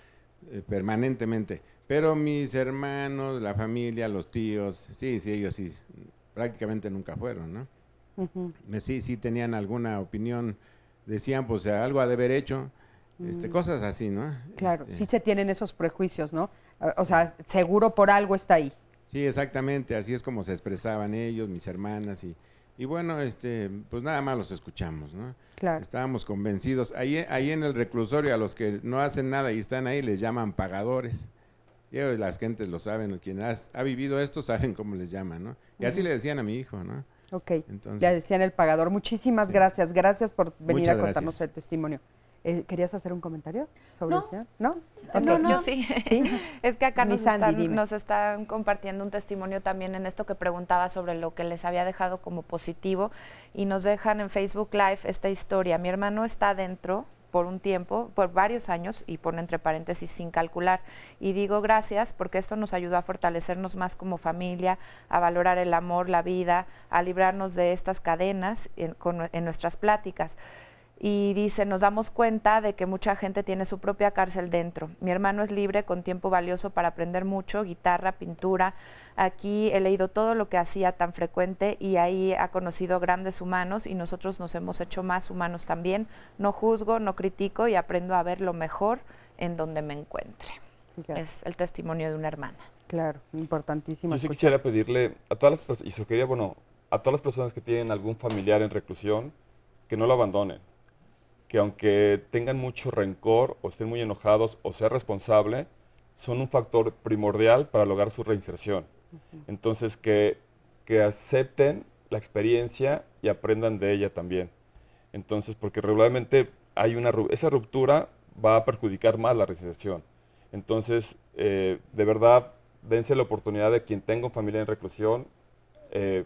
permanentemente. Pero mis hermanos, la familia, los tíos, sí, ellos sí, prácticamente nunca fueron, ¿no? Sí tenían alguna opinión, decían, pues algo ha de haber hecho, cosas así, ¿no? Claro, sí se tienen esos prejuicios, ¿no? O sea, seguro por algo está ahí. Sí, exactamente, así es como se expresaban ellos, mis hermanas, y bueno, pues nada más los escuchamos, ¿no? Claro. Estábamos convencidos. Ahí en el reclusorio, a los que no hacen nada y están ahí, les llaman pagadores. Y las gentes lo saben, quien ha vivido esto saben cómo les llaman, ¿no? Y así le decían a mi hijo, ¿no? Ok, entonces, ya decían el pagador. Muchísimas gracias por venir a contarnos el testimonio. ¿Querías hacer un comentario sobre eso? ¿No? Okay. No, yo sí. Es que acá nos Sandy, están compartiendo un testimonio también en esto que preguntaba sobre lo que les había dejado como positivo, y nos dejan en Facebook Live esta historia. Mi hermano está adentro por un tiempo, por varios años, y pone entre paréntesis sin calcular. Y digo gracias porque esto nos ayudó a fortalecernos más como familia, a valorar el amor, la vida, a librarnos de estas cadenas en nuestras pláticas. Y dice, nos damos cuenta de que mucha gente tiene su propia cárcel dentro. Mi hermano es libre, con tiempo valioso para aprender mucho, guitarra, pintura. Aquí he leído todo lo que hacía tan frecuente, y ahí ha conocido grandes humanos, y nosotros nos hemos hecho más humanos también. No juzgo, no critico, y aprendo a ver lo mejor en donde me encuentre. Claro. Es el testimonio de una hermana. Claro, importantísimo. Yo sí quisiera pedirle a todas las personas, y sugería, a todas las personas que tienen algún familiar en reclusión, que no lo abandonen. Que aunque tengan mucho rencor o estén muy enojados o sea responsable, son un factor primordial para lograr su reinserción. Entonces, que acepten la experiencia y aprendan de ella también. Entonces, porque regularmente esa ruptura va a perjudicar más la reinserción. Entonces, de verdad, dense la oportunidad de quien tenga familia en reclusión,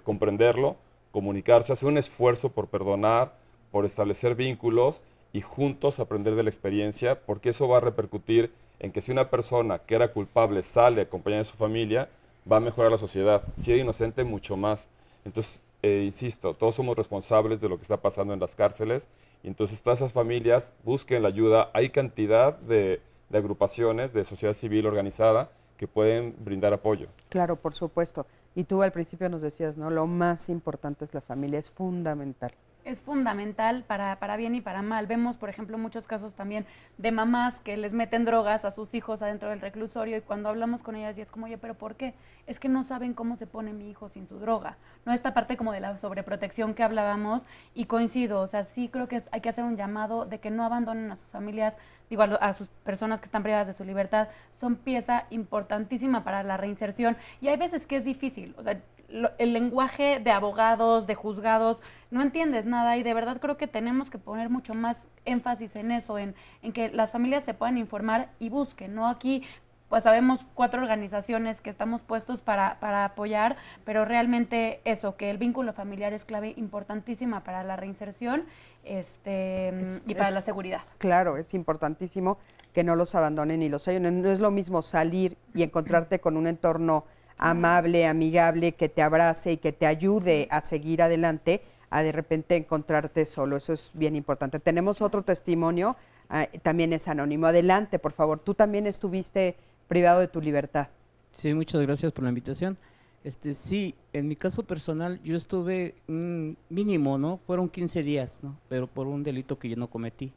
comprenderlo, comunicarse, hacer un esfuerzo por perdonar, por establecer vínculos y juntos aprender de la experiencia, porque eso va a repercutir en que si una persona que era culpable sale acompañada de su familia, va a mejorar la sociedad. Si era inocente, mucho más. Entonces, insisto, todos somos responsables de lo que está pasando en las cárceles Y entonces todas esas familias busquen la ayuda. Hay cantidad de agrupaciones de sociedad civil organizada que pueden brindar apoyo. Claro, por supuesto. Y tú al principio nos decías, ¿no? Lo más importante es la familia, es fundamental. Es fundamental para bien y para mal. Vemos, por ejemplo, muchos casos también de mamás que les meten drogas a sus hijos adentro del reclusorio y cuando hablamos con ellas y es como, oye, ¿pero por qué? Es que no saben cómo se pone mi hijo sin su droga. No, esta parte como de la sobreprotección que hablábamos y coincido, o sea, sí creo que hay que hacer un llamado de que no abandonen a sus familias, digo, a sus personas que están privadas de su libertad. Son pieza importantísima para la reinserción y hay veces que es difícil, o sea, el lenguaje de abogados, de juzgados, no entiendes nada y de verdad creo que tenemos que poner mucho más énfasis en eso, en que las familias se puedan informar y busquen, ¿no? Aquí pues sabemos 4 organizaciones que estamos puestos para apoyar, pero realmente eso, que el vínculo familiar es clave importantísima para la reinserción y para la seguridad. Claro, es importantísimo que no los abandonen ni los ayuden. No es lo mismo salir y encontrarte con un entorno amable, amigable, que te abrace y que te ayude a seguir adelante, a de repente encontrarte solo. Eso es bien importante. Tenemos otro testimonio, también es anónimo. Adelante, por favor. Tú también estuviste privado de tu libertad. Sí, muchas gracias por la invitación. Sí, en mi caso personal yo estuve mínimo, ¿no? Fueron 15 días, ¿no? Pero por un delito que yo no cometí.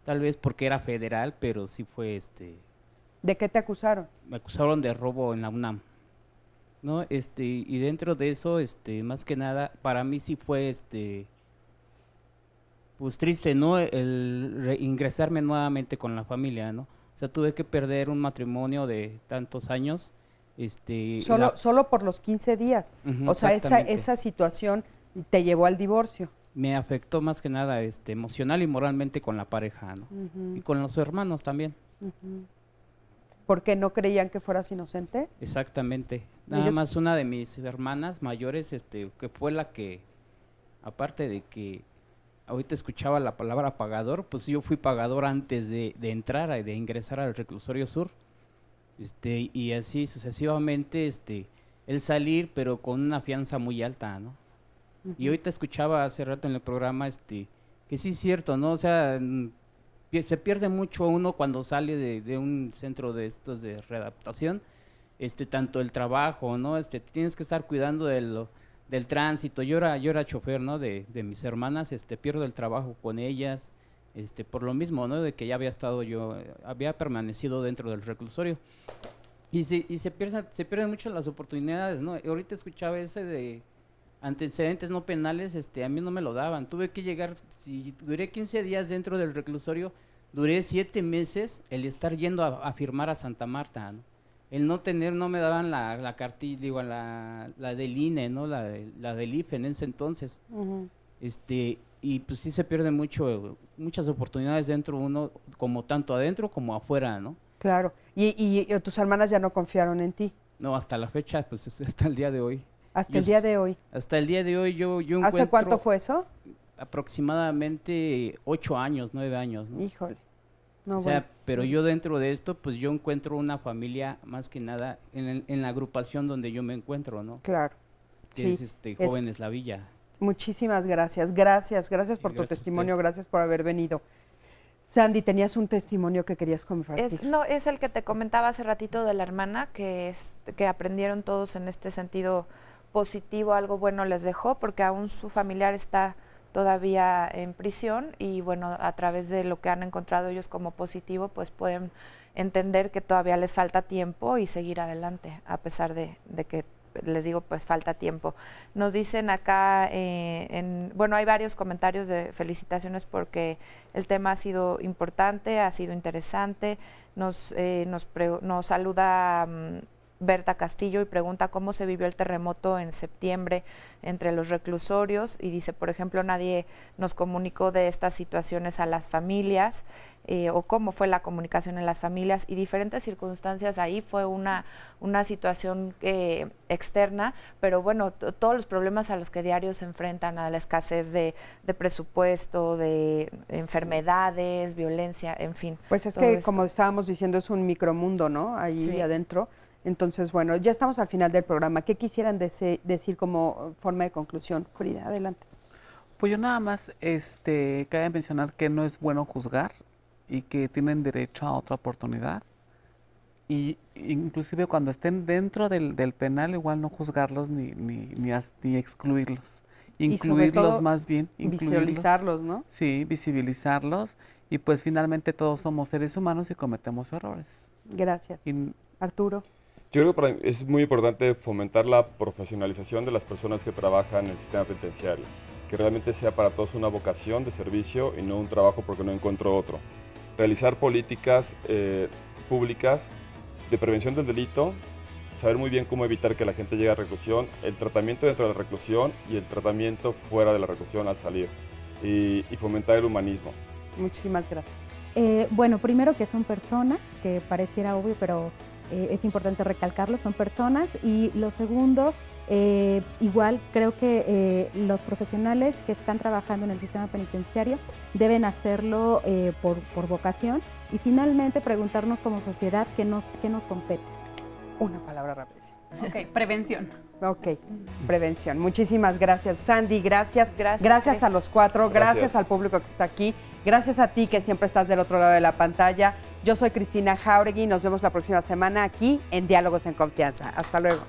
Tal vez porque era federal, pero sí fue ¿De qué te acusaron? Me acusaron de robo en la UNAM. ¿No? Y dentro de eso, más que nada, para mí sí fue, pues triste, ¿no? El ingresarme nuevamente con la familia, ¿no? O sea, tuve que perder un matrimonio de tantos años, Solo por los 15 días. O sea, esa situación te llevó al divorcio. Me afectó más que nada, emocional y moralmente con la pareja, ¿no? Y con los hermanos también. ¿Porque no creían que fueras inocente? Exactamente. Nada más una de mis hermanas mayores, que fue la que, aparte de que ahorita escuchaba la palabra pagador, pues yo fui pagador antes de entrar, de ingresar al reclusorio sur. Y así sucesivamente, el salir, pero con una fianza muy alta, ¿no? Y ahorita escuchaba hace rato en el programa, que sí es cierto, ¿no? O sea, se pierde mucho uno cuando sale de un centro de estos de readaptación, tanto el trabajo, ¿no? Tienes que estar cuidando del tránsito. Yo era chofer, ¿no? De mis hermanas, pierdo el trabajo con ellas, por lo mismo, ¿no? De que ya había permanecido dentro del reclusorio. Y se pierden mucho las oportunidades, ¿no? Y ahorita escuchaba ese de antecedentes no penales, a mí no me lo daban. Tuve que llegar, si duré 15 días dentro del reclusorio, duré 7 meses el estar yendo a firmar a Santa Marta, ¿no? El no me daban la cartilla, digo, la del INE, ¿no? La del IFE en ese entonces. Y pues sí se pierden muchas oportunidades dentro uno, como tanto adentro como afuera, ¿no? Claro. ¿Y tus hermanas ya no confiaron en ti? No, hasta la fecha, pues hasta el día de hoy. ¿Hasta el día de hoy? Hasta el día de hoy yo encuentro... ¿Hace cuánto fue eso? Aproximadamente 8 años, 9 años, ¿no? Híjole. No, o sea, bueno. Pero yo dentro de esto, pues yo encuentro una familia, más que nada, en la agrupación donde yo me encuentro, ¿no? Claro. Que sí, es Jóvenes La Villa. Muchísimas gracias. Gracias por tu testimonio, gracias por haber venido. Sandy, tenías un testimonio que querías compartir. Es el que te comentaba hace ratito de la hermana, que aprendieron todos en este sentido positivo, algo bueno les dejó, porque aún su familiar está todavía en prisión y bueno, a través de lo que han encontrado ellos como positivo, pues pueden entender que todavía les falta tiempo y seguir adelante, a pesar de que les digo, pues falta tiempo. Nos dicen acá, bueno, hay varios comentarios de felicitaciones porque el tema ha sido importante, ha sido interesante. Nos saluda Berta Castillo y pregunta cómo se vivió el terremoto en septiembre entre los reclusorios y dice, por ejemplo, nadie nos comunicó de estas situaciones a las familias o cómo fue la comunicación en las familias y diferentes circunstancias ahí. Fue una situación externa, pero bueno, todos los problemas a los que diarios se enfrentan, a la escasez de presupuesto, de enfermedades, violencia, en fin. Pues es que, como estábamos diciendo, es un micromundo, ¿no? Ahí adentro. Entonces, bueno, ya estamos al final del programa. ¿Qué quisieran decir como forma de conclusión? Frida, adelante. Pues yo nada más cabe mencionar que no es bueno juzgar y que tienen derecho a otra oportunidad. Y inclusive cuando estén dentro del penal, igual no juzgarlos ni excluirlos. Incluirlos más bien. Visualizarlos, ¿no? Sí, visibilizarlos. Y pues finalmente todos somos seres humanos y cometemos errores. Gracias. Arturo. Yo creo que para mí es muy importante fomentar la profesionalización de las personas que trabajan en el sistema penitenciario. Que realmente sea para todos una vocación de servicio y no un trabajo porque no encuentro otro. Realizar políticas públicas de prevención del delito, saber muy bien cómo evitar que la gente llegue a reclusión, el tratamiento dentro de la reclusión y el tratamiento fuera de la reclusión al salir, y fomentar el humanismo. Muchísimas gracias. Bueno, primero que son personas, que pareciera obvio, pero es importante recalcarlo, son personas. Y lo segundo, igual creo que los profesionales que están trabajando en el sistema penitenciario deben hacerlo por vocación y finalmente preguntarnos como sociedad qué nos compete. Una palabra rapidísima. Ok, prevención. Ok, prevención. Muchísimas gracias, Sandy. Gracias Gracias a los cuatro. Gracias al público que está aquí. Gracias a ti que siempre estás del otro lado de la pantalla. Yo soy Cristina Jáuregui. Nos vemos la próxima semana aquí en Diálogos en Confianza. Hasta luego.